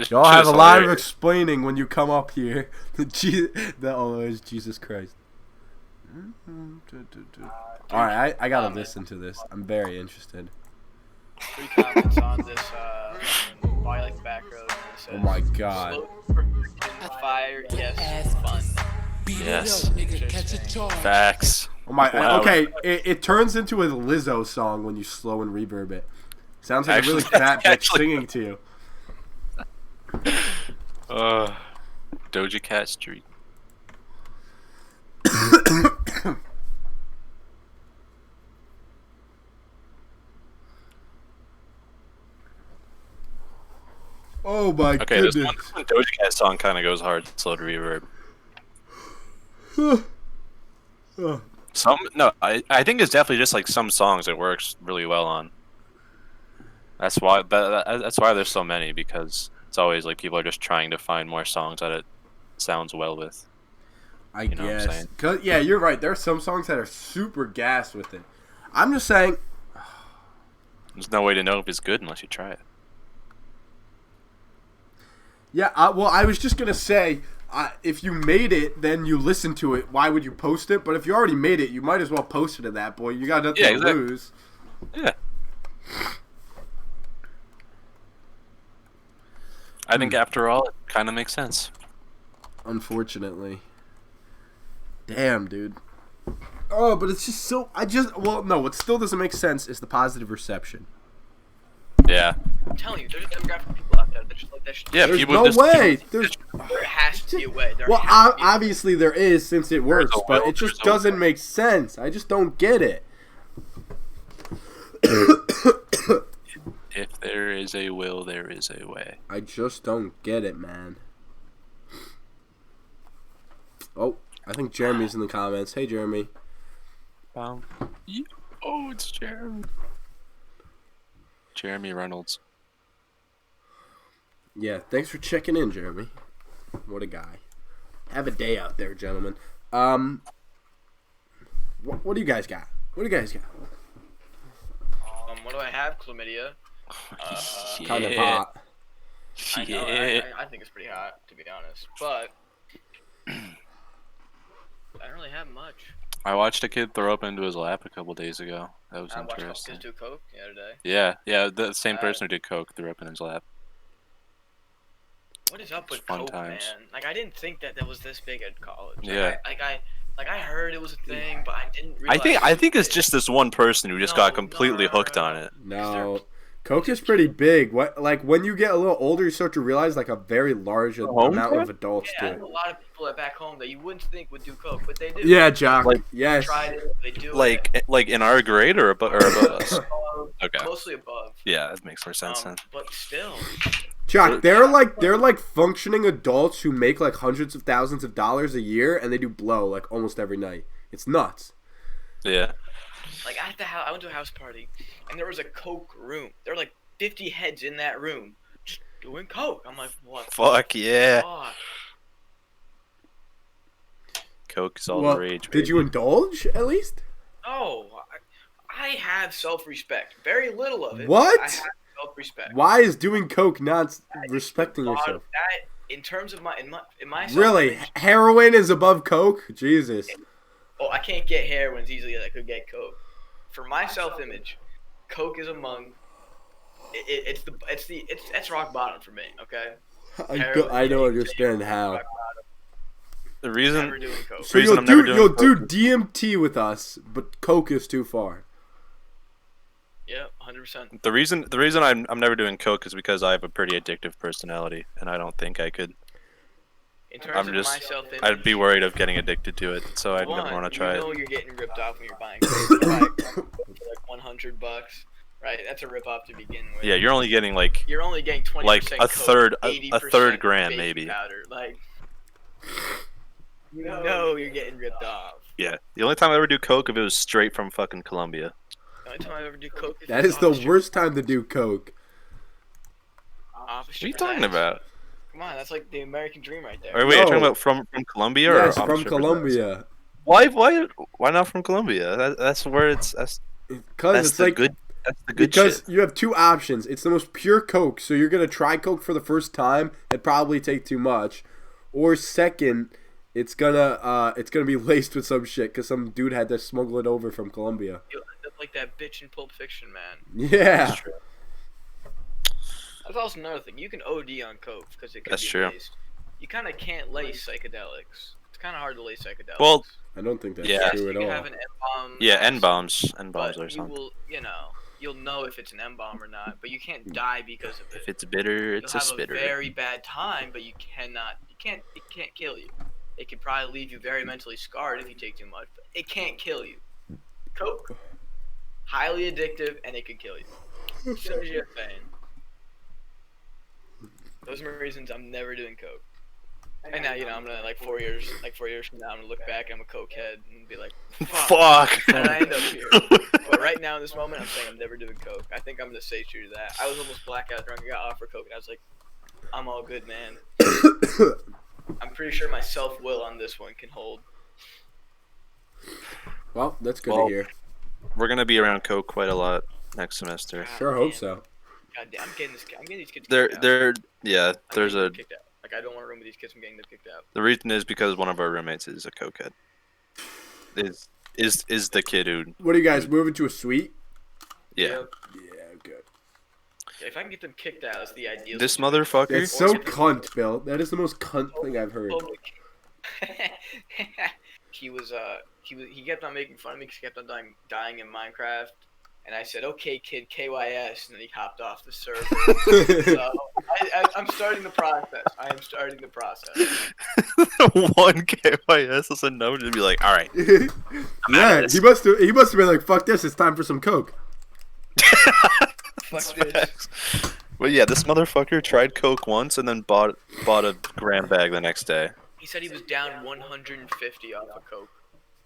Y'all have a lot of explaining when you come up here. It's Jesus Christ. Alright, I gotta listen to this. I'm very interested. 3 comments on this, why I like the back road. Oh my God. Fire, yes, fun. Yes. Facts. Oh my. Wow. Okay, it turns into a Lizzo song when you slow and reverb it. Sounds like Actually- a really fat bitch actually- singing to you. Doja Cat Street. Oh my Okay, this goodness. one Doja Cat song kind of goes hard, slow to reverb. I think it's definitely just like some songs it works really well on. That's why there's so many, because it's always like people are just trying to find more songs that it sounds well with. I You know what I'm guess. saying? 'Cause- yeah, you're right. There are some songs that are super gas with it. I'm just saying. There's no way to know if it's good unless you try it. Yeah, well, I was just gonna say, if you made it, then you listen to it. Why would you post it? But if you already made it, you might as well post it at that point. You got nothing Yeah, to exactly. lose. Yeah. I think after all, it kind of makes sense. Unfortunately. Damn, dude. Oh, but it's just so. Well, no, what still doesn't make sense is the positive reception. Yeah. I'm telling you, there's a demographic of people out there that just like that shit. Yeah, There's people no just way. There's. There has to be a way. There Well, has to be a way. obviously there is, since it works, a but will, it just there's a doesn't way. make sense. I just don't get it. If there is a will, there is a way. I just don't get it, man. Oh, I think Jeremy's in the comments. Hey, Jeremy. Oh, it's Jeremy. Jeremy Reynolds. Yeah, thanks for checking in, Jeremy. What a guy. Have a day out there, gentlemen. What do you guys got? What do you guys got? What do I have? Chlamydia. Kind of hot. I know, Yeah. I think it's pretty hot, to be honest. But I don't really have much. I watched a kid throw up into his lap a couple days ago. That was I watched interesting. kids do coke the other day. Yeah, the same person who did coke threw up in his lap. What is up with fun coke, times. man? Like, I didn't think that was this big at college. Yeah. I heard it was a thing, but I didn't realize. I think it's just this one person who just got No, completely no, hooked no, on no. it. No. Coke is pretty big. Like when you get a little older, you start to realize like a very large home amount care? of adults Yeah, I do know it. a lot of people at back home that you wouldn't think would do coke, but they do. Yeah, Jock. Like- Yes. Tried it. They do. Like in our grade or above us. Okay. Mostly above. Yeah, that makes more sense then. But still. Jock, they're like functioning adults who make like hundreds of thousands of dollars a year, and they do blow like almost every night. It's nuts. Yeah. Like at the house, I went to a house party, and there was a coke room. There were like 50 heads in that room, just doing coke. I'm like, what? Fuck yeah. Fuck? Coke is all Well, the rage. did you baby. indulge at least? No, I have self-respect. Very little of it. What? I have self-respect. Why is doing coke not respecting God, yourself? that in terms of my Really, self-image- heroin is above coke? Jesus. Oh, I can't get heroin as easily as I could get coke. For my self-image, coke is among. It's rock bottom for me. Okay. I don't understand how. Rock bottom. The reason Never doing coke. So reason you'll I'm never doing you'll coke do DMT with us, but coke is too far. Yeah, 100%. the reason I'm never doing coke is because I have a pretty addictive personality, and I don't think I could. In terms I'm of just my self-image, I'd be worried of getting addicted to it, so I'd never want to try You know it. you're getting ripped off when you're buying coke. You're like $100, right? That's a rip off to begin with. Yeah, you're only getting like You're only getting 20% like a coke, third- a 80% third gram, baking maybe. powder. Like, you know you're getting ripped off. yeah. The only time I ever do coke if it was straight from fucking Colombia. The only time I ever do coke is That is the worst time to do coke. What are you talking about? Come on, that's like the American dream right there. Or wait, you're No. talking about from Colombia or Yes, off from Sugar Colombia. Why not from Colombia? That's where it's Because that's it's the like good that's the good because shit. you have two options. It's the most pure coke, so you're gonna try coke for the first time and probably take too much, or second, it's gonna be laced with some shit because some dude had to smuggle it over from Colombia. You'll end up like that bitch in Pulp Fiction, man. Yeah. That's true. That's also another thing. You can OD on coke because it can That's be true. laced. You kind of can't lace psychedelics. It's kind of hard to lay psychedelics. Well, I don't think that's Yeah. true you at can all. have an N-bomb. yeah, acid, N-bombs but or you something. will, you'll know if it's an M-bomb or not. But you can't die because of it. If it's bitter, it's You'll a have spitter. a very bad time, but it can't kill you. It can probably leave you very mentally scarred if you take too much, but it can't kill you. Coke, highly addictive, and it could kill you. As soon as you have pain. Those are reasons I'm never doing Coke. And now, I'm gonna, 4 years from now, I'm gonna look back, I'm a Coke head, and be like, fuck. Fuck. And I end up here. But right now, in this moment, I'm saying I'm never doing Coke. I think I'm gonna stay true to that. I was almost blackout drunk, I got offered Coke, and I was like, I'm all good, man. I'm pretty sure my self-will on this one can hold. Well, that's good Well, to hear. We're gonna be around Coke quite a lot next semester. Sure hope Man. so. God damn, I'm getting these kids There, kicked out. yeah. I'm There's getting a. them kicked out. I don't want to room with these kids from getting them kicked out. The reason is because one of our roommates is a cokehead. Is the kid who? What are you guys moving to a suite? Yeah. Yep. Yeah, good. If I can get them kicked out, that's the ideal. This situation. motherfucker. That's so cunt, Bill. That is the most cunt thing I've heard. he kept on making fun of me because he kept on dying in Minecraft, and I said, "Okay, kid, KYS," and then he hopped off the server. So I'm starting the process. I am starting the process. One KYS is enough to be like, all right. Yeah, he must have been like, "Fuck this! It's time for some coke." Fuck this. Well, yeah, this motherfucker tried Coke once and then bought a gram bag the next day. He said he was down 150 off of Coke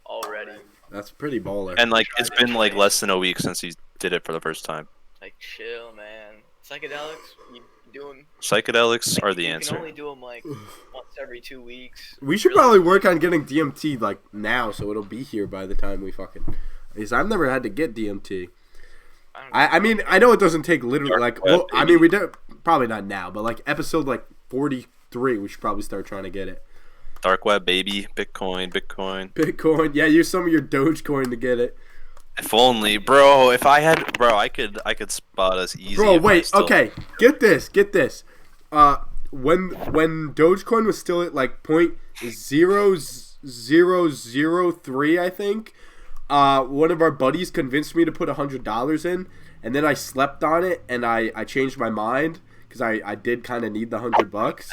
already. That's pretty baller. And like it's been like less than a week since he did it for the first time. Like, chill, man. Psychedelics, you do them. Psychedelics are the You can answer. only do them like once every 2 weeks. We should Really. probably work on getting DMT like now, so it'll be here by the time we fucking. Because I've never had to get DMT. I mean, I know it doesn't take literally like. Well, I mean, we do probably not now, but like episode like 43, we should probably start trying to get it. Dark web, baby, Bitcoin. Bitcoin, yeah, use some of your Dogecoin to get it. If only, bro. If I had, bro, I could spot us easy. Bro, if I wait, still- okay, get this. When Dogecoin was still at like 0.0003, I think. One of our buddies convinced me to put $100 in, and then I slept on it, and I changed my mind because I did kind of need the $100.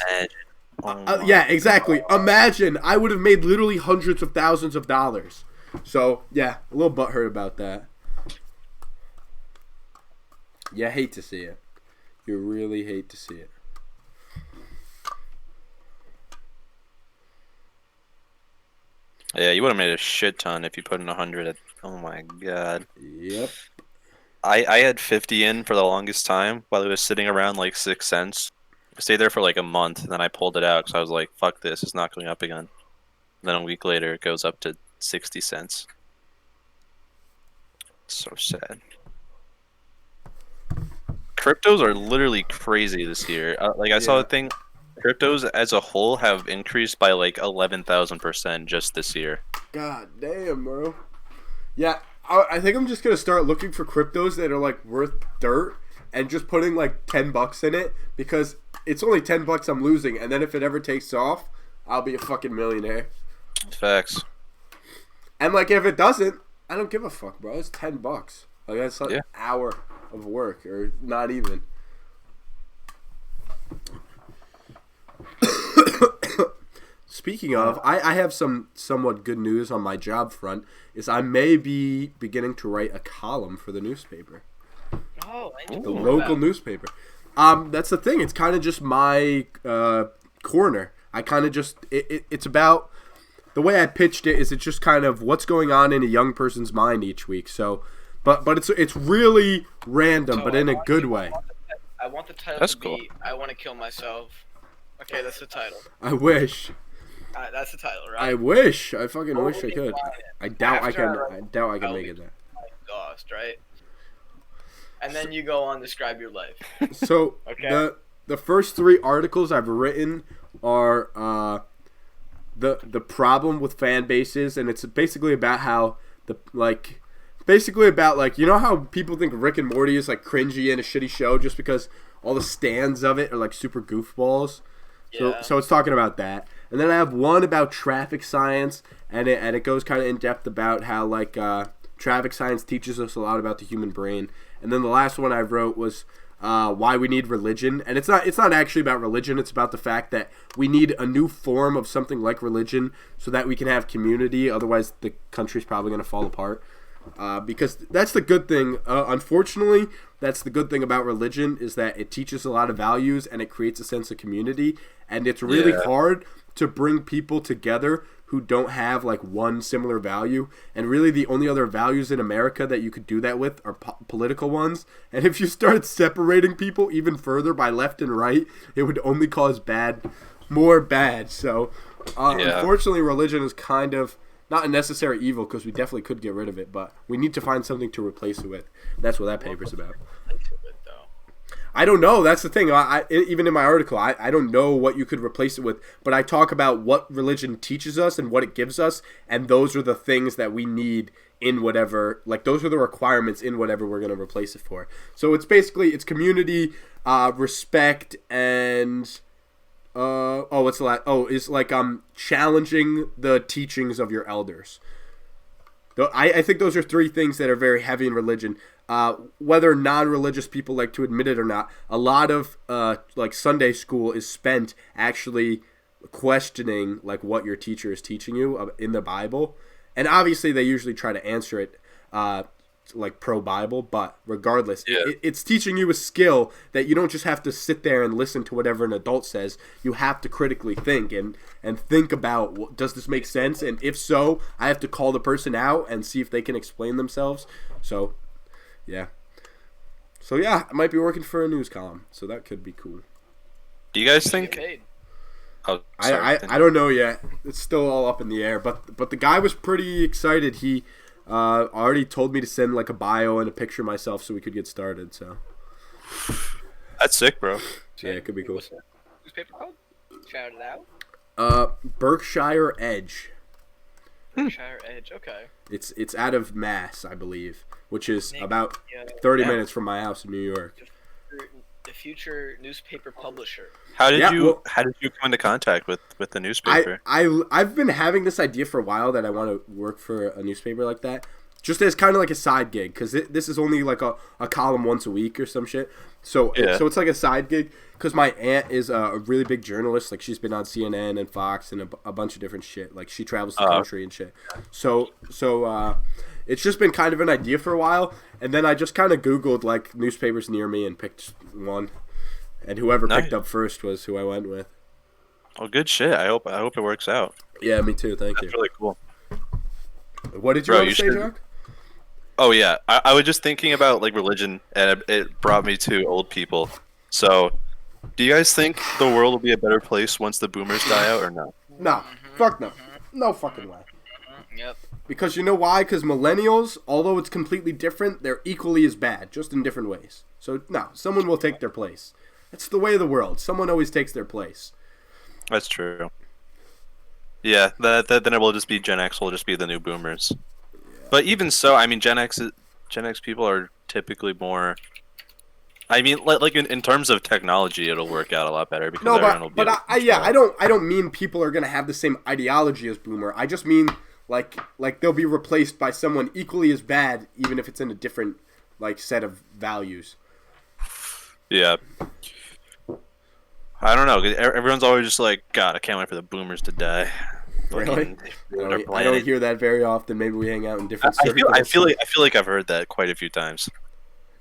Yeah, exactly. Imagine I would have made literally hundreds of thousands of dollars. So yeah, a little butthurt about that. You hate to see it. You really hate to see it. Yeah, you would have made a shit ton if you put in 100. Oh my god. Yep. I had 50 in for the longest time while it was sitting around like 6 cents. I stayed there for like a month, and then I pulled it out because I was like, fuck this, it's not going up again. And then a week later, it goes up to 60 cents. So sad. Cryptos are literally crazy this year. I saw a thing. Cryptos as a whole have increased by like 11,000% just this year. God damn, bro. Yeah, I think I'm just gonna start looking for cryptos that are like worth dirt and just putting like $10 in it because it's only $10 I'm losing, and then if it ever takes off, I'll be a fucking millionaire. Facts. And like if it doesn't, I don't give a fuck, bro. It's $10. Like that's like Yeah. an hour of work, or not even. Speaking of, I have some somewhat good news on my job front. Is I may be beginning to write a column for the newspaper, Oh, I the local newspaper. That's the thing. It's kind of just my corner. I kind of just it's about the way I pitched it. Is it's just kind of what's going on in a young person's mind each week. So, but it's really random, but in a good way. I want the title That's to cool. be I Want to Kill Myself. Okay, that's the title. I wish. That's the title, right? I wish. I fucking What wish would I you could. find it? I doubt I After can. I write- I doubt I can I'll make be- it there. Exhaust, right? And then you go on to describe your life. So Okay. the first 3 articles I've written are the problem with fan bases, and it's basically about how basically about like, you know how people think Rick and Morty is like cringy and a shitty show just because all the stands of it are like super goofballs. Yeah. So it's talking about that, and then I have one about traffic science, and it goes kind of in depth about how like traffic science teaches us a lot about the human brain, and then the last one I wrote was why we need religion, and it's not actually about religion. It's about the fact that we need a new form of something like religion so that we can have community. Otherwise, the country's probably going to fall apart. Because that's the good thing. Unfortunately, that's the good thing about religion is that it teaches a lot of values and it creates a sense of community. And it's really hard to bring people together who don't have like one similar value. And really, the only other values in America that you could do that with are political ones. And if you start separating people even further by left and right, it would only cause more bad. So, unfortunately, religion is kind of not a necessary evil because we definitely could get rid of it, but we need to find something to replace it with. That's what that paper's about. I don't know. That's the thing. Even in my article, I don't know what you could replace it with, but I talk about what religion teaches us and what it gives us, and those are the things that we need in whatever, like those are the requirements in whatever we're going to replace it for. So it's basically, it's community, respect, and... what's the last? Oh, it's like challenging the teachings of your elders. I think those are three things that are very heavy in religion. Whether non-religious people like to admit it or not, a lot of like Sunday school is spent actually questioning like what your teacher is teaching you in the Bible, and obviously they usually try to answer it like pro-Bible, but regardless, it's teaching you a skill that you don't just have to sit there and listen to whatever an adult says. You have to critically think and think about, does this make sense? And if so, I have to call the person out and see if they can explain themselves. So, yeah. I might be working for a news column, so that could be cool. Do you guys Get think? paid. Oh, sorry, I don't know yet. It's still all up in the air, but the guy was pretty excited. He already told me to send like a bio and a picture of myself so we could get started. So That's sick, bro. yeah, it could be cool. What's that newspaper called? Shout it out. Berkshire Edge. Berkshire Edge. Okay. It's out of Mass, I believe, which is Nick, about yeah. 30 minutes from my house in New York. The future newspaper publisher. How did Yeah, you well- how did you come into contact with the newspaper? I've been having this idea for a while that I want to work for a newspaper like that, just as kind of like a side gig, because this is only like a column once a week or some shit. So it's like a side gig, because my aunt is a really big journalist. Like she's been on CNN and Fox and a bunch of different shit. Like she travels the country and shit. So it's just been kind of an idea for a while, and then I just kind of Googled like newspapers near me and picked one, and whoever Nice. picked up first was who I went with. Oh, good shit. I hope it works out. Yeah, me too. Thank you. That's really cool. What did you Bro, want you to say, should- Jock? Oh yeah, I was just thinking about like religion, and it brought me to old people. So, do you guys think the world will be a better place once the boomers die out, or no? No, fuck no, no fucking way. Yep. Because you know why? Because millennials, although it's completely different, they're equally as bad, just in different ways. So no, someone will take their place. That's the way of the world. Someone always takes their place. That's true. Yeah, that then it will just be Gen X will just be the new boomers. But even so, I mean, Gen X people are typically more. I mean, like in terms of technology, it'll work out a lot better because No, everyone will be. but able to I control. don't mean people are gonna have the same ideology as Boomer. I just mean like they'll be replaced by someone equally as bad, even if it's in a different like set of values. Yeah. I don't know. 'Cause everyone's always just like, God, I can't wait for the boomers to die. Really? Fucking ruined our I don't planet." hear that very often. Maybe we hang out in different I circles. feel like I've heard that quite a few times.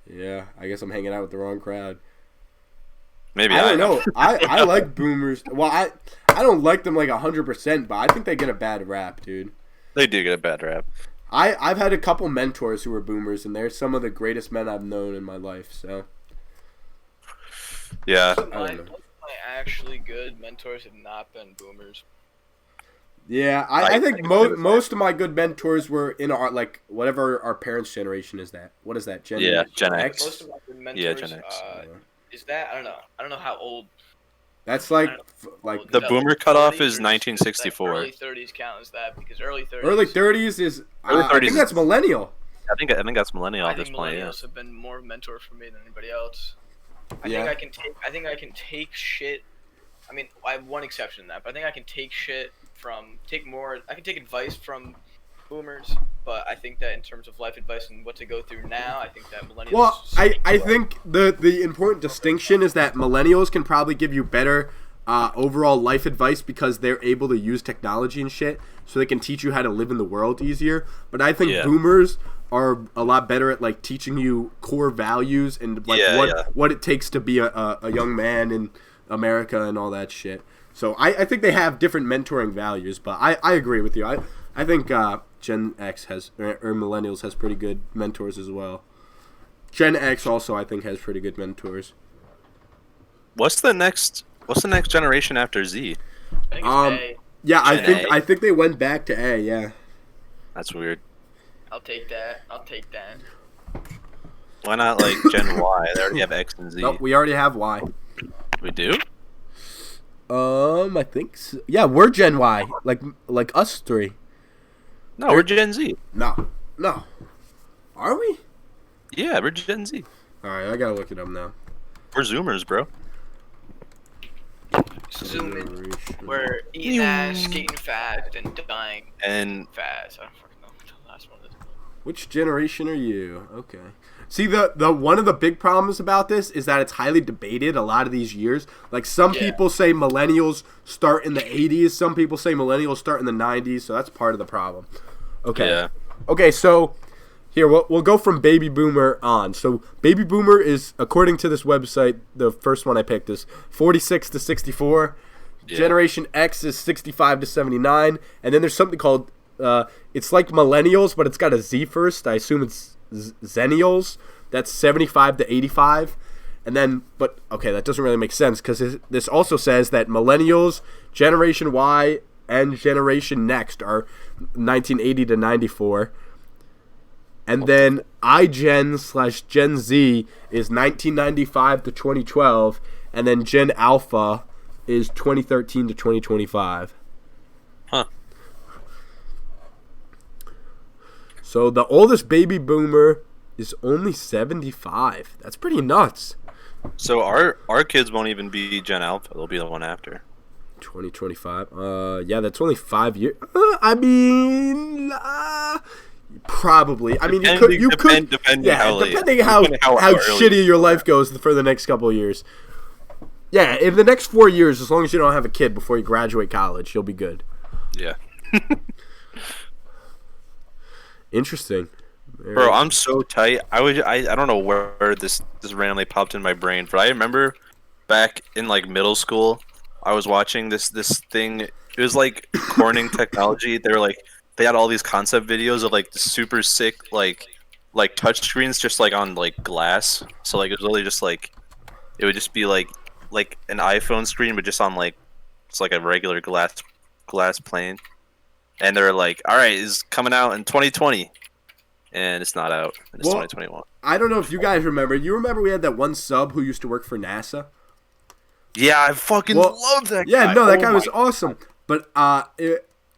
Yeah, I guess I'm hanging out with the wrong crowd. Maybe I don't am. know. I like boomers. Well, I don't like them like 100%, but I think they get a bad rap, dude. They do get a bad rap. I've had a couple mentors who were boomers, and they're some of the greatest men I've known in my life. So Yeah. I don't know. Most of my actually good mentors have not been boomers. Yeah, I think most of my good mentors were in our like whatever our parents' generation is. That what is that? Gen X. Most of my good mentors. Yeah, Gen X. Is that I don't know. I don't know how old. That's like The boomer cutoff 30s is or 1964. Early 30s count as that because early 30s. early 30s is. Early I 30s think that's millennial. I think that's millennial I at this think point. Yeah. millennials have been more mentor for me than anybody else. I Yeah. think I can take shit I mean, I have one exception to that, but I think I can take I can take advice from boomers, but I think that in terms of life advice and what to go through now, I think that millennials. Well, I think the important distinction is that millennials can probably give you better overall life advice because they're able to use technology and shit, so they can teach you how to live in the world easier. But I think boomers are a lot better at like teaching you core values and like what it takes to be a young man in America and all that shit. So I think they have different mentoring values, but I agree with you. I think Gen X or millennials has pretty good mentors as well. Gen X also I think has pretty good mentors. What's the next generation after Z? I think it's A. Yeah, I think they went back to A. Yeah. That's weird. I'll take that. Why not like Gen Y? They already have X and Z. Nope, we already have Y. We do? I think so. Yeah, we're Gen Y, like us three. No, we're Gen Z. No. Are we? Yeah, we're Gen Z. All right, I gotta look it up now. We're Zoomers, bro. Zooming. We're eating ass, skating fast, and dying And fast. I don't fucking know what the last one is. Which generation are you? Okay. See, the one of the big problems about this is that it's highly debated a lot of these years. Like, some people say millennials start in the 80s. Some people say millennials start in the 90s. So that's part of the problem. Okay. Yeah. Okay, so here, we'll go from baby boomer on. So baby boomer is, according to this website, the first one I picked is 46 to 64. Yeah. Generation X is 65 to 79. And then there's something called, it's like millennials, but it's got a Z first. I assume it's Zennials. That's 75 to 85. And then, but okay, that doesn't really make sense because this also says that millennials, Generation Y, and Generation Next are 1980 to 94. And then iGen/Gen Z is 1995 to 2012. And then Gen Alpha is 2013 to 2025. Huh. So the oldest baby boomer is only 75. That's pretty nuts. So our kids won't even be Gen Alpha. They'll be the one after. 2025. Yeah, that's only 5 years. I mean, probably. I mean, depending how shitty your life goes for the next couple of years. Yeah, in the next 4 years, as long as you don't have a kid before you graduate college, you'll be good. Yeah. Interesting. Bro, I'm so tight. I don't know where this randomly popped in my brain, but I remember back in like middle school, I was watching this thing. It was like Corning Technology. They had all these concept videos of like super sick like touch screens just like on like glass. So like it was literally just like it would just be like an iPhone screen, but just on like it's like a regular glass plane. And they're like, all right, it's coming out in 2020. And it's not out. It's 2021. I don't know if you guys remember. You remember we had that one sub who used to work for NASA? Yeah, I fucking love that guy. Yeah, no, that guy was awesome. But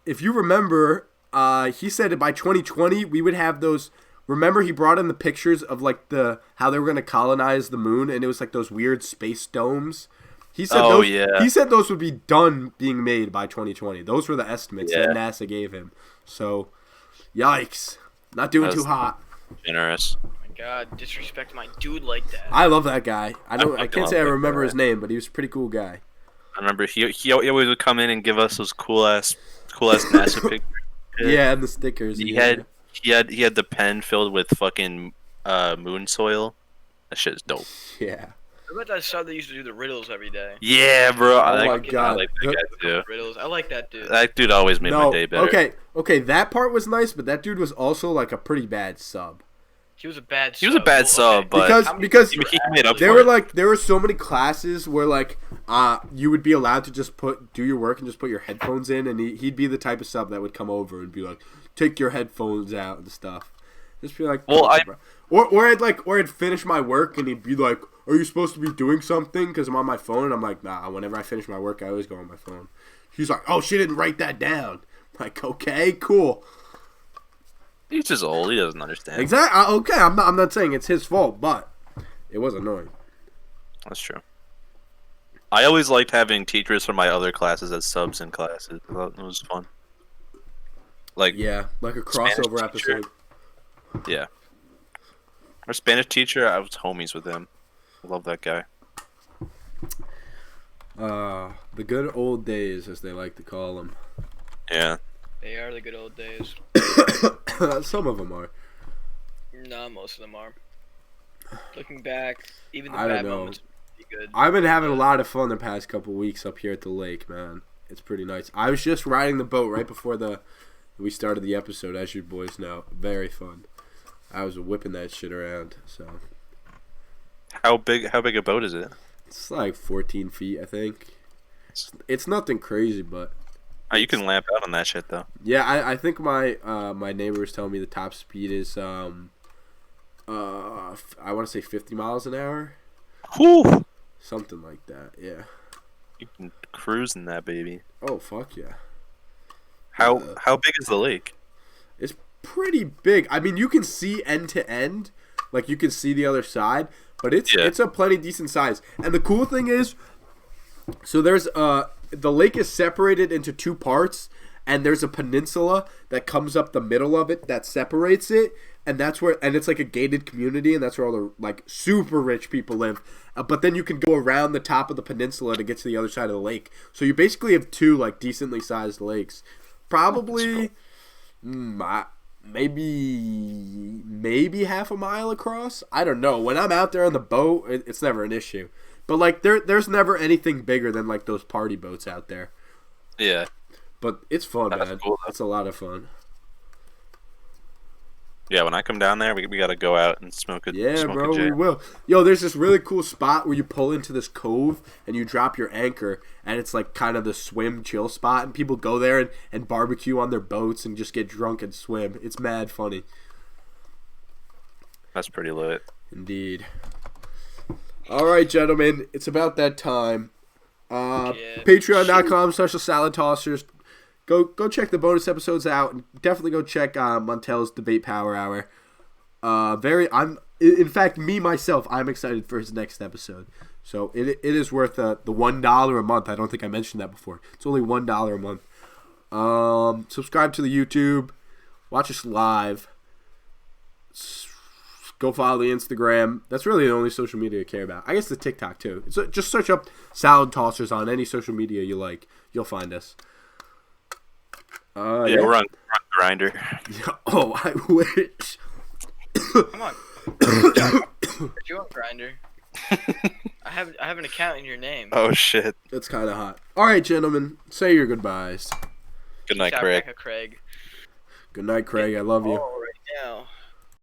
if you remember, he said by 2020 we would have those. Remember, he brought in the pictures of like how they were going to colonize the moon, and it was like those weird space domes. He said He said those would be done being made by 2020. Those were the estimates that NASA gave him. So, yikes. Not doing too hot. Generous. Oh my god, disrespect my dude like that. I love that guy. I can't say I remember his name, but he was a pretty cool guy. I remember he always would come in and give us those cool ass NASA pictures. Yeah, and the stickers. He had the pen filled with fucking moon soil. That shit is dope. Yeah. What about that sub that used to do the riddles every day? Yeah, bro. Oh my god. I like that guy too. Riddles. I like that dude. That dude always made my day better. Okay, that part was nice, but that dude was also like a pretty bad sub. He was a bad sub. He was a bad sub, but because he made up there for were it. like there were so many classes where like you would be allowed to just do your work and just put your headphones in, and he'd be the type of sub that would come over and be like, take your headphones out and stuff. Just be like, or I'd finish my work and he'd be like, are you supposed to be doing something? Because I'm on my phone. And I'm like, nah. Whenever I finish my work, I always go on my phone. He's like, oh, she didn't write that down. I'm like, okay, cool. He's just old. He doesn't understand. Exactly. Okay, I'm not saying it's his fault, but it was annoying. That's true. I always liked having teachers from my other classes as subs in classes. I thought it was fun. Like, Yeah, like a Spanish crossover teacher. episode. yeah. Our Spanish teacher, I was homies with him. I love that guy. The good old days, as they like to call them. Yeah. They are the good old days. Some of them are. No, most of them are. Looking back, even the I don't bad know. moments are pretty good. I've been having a lot of fun the past couple weeks up here at the lake, man. It's pretty nice. I was just riding the boat right before we started the episode, as you boys know. Very fun. I was whipping that shit around. So How big a boat is it? it's like 14 feet, I think. It's nothing crazy, but Oh, you can lamp out on that shit though. yeah, I think my neighbor was telling me the top speed is I want to say 50 miles an hour, Whew! something like that. Yeah. You can cruise in that baby. Oh fuck yeah. How big is the lake? It's pretty big. I mean, you can see end to end, like you can see the other side, but it's Yeah. it's a plenty decent size. And the cool thing is, so there's the lake is separated into two parts, and there's a peninsula that comes up the middle of it that separates it, and that's where, and it's like a gated community, and that's where all the like super rich people live. But then you can go around the top of the peninsula to get to the other side of the lake. So you basically have two like decently sized lakes, probably. Maybe half a mile across. I don't know. When I'm out there on the boat, it's never an issue. But like there's never anything bigger than like those party boats out there. Yeah. But it's fun, That's man. cool, though. It's a lot of fun. Yeah, when I come down there, we gotta go out and smoke a Yeah, smoke bro, a J. we will. Yo, there's this really cool spot where you pull into this cove and you drop your anchor, and it's like kind of the swim chill spot, and people go there and barbecue on their boats and just get drunk and swim. It's mad funny. That's pretty lit. Indeed. All right, gentlemen, it's about that time. Yeah. Patreon.com/thesaladtossers. Go check the bonus episodes out, and definitely go check Montel's Debate Power Hour. In fact, me myself, I'm excited for his next episode. So it is worth the $1 a month. I don't think I mentioned that before. It's only $1 a month. Subscribe to the YouTube. Watch us live. Go follow the Instagram. That's really the only social media I care about. I guess the TikTok too. So just search up Salad Tossers on any social media you like. You'll find us. Yeah, we're on Grinder. Oh, I wish. Come on. Put you on Grinder. I have an account in your name. Oh shit. That's kind of hot. All right, gentlemen. Say your goodbyes. Good night, Shout Craig. back at Craig. Good night, Craig. I love you. Oh, right now.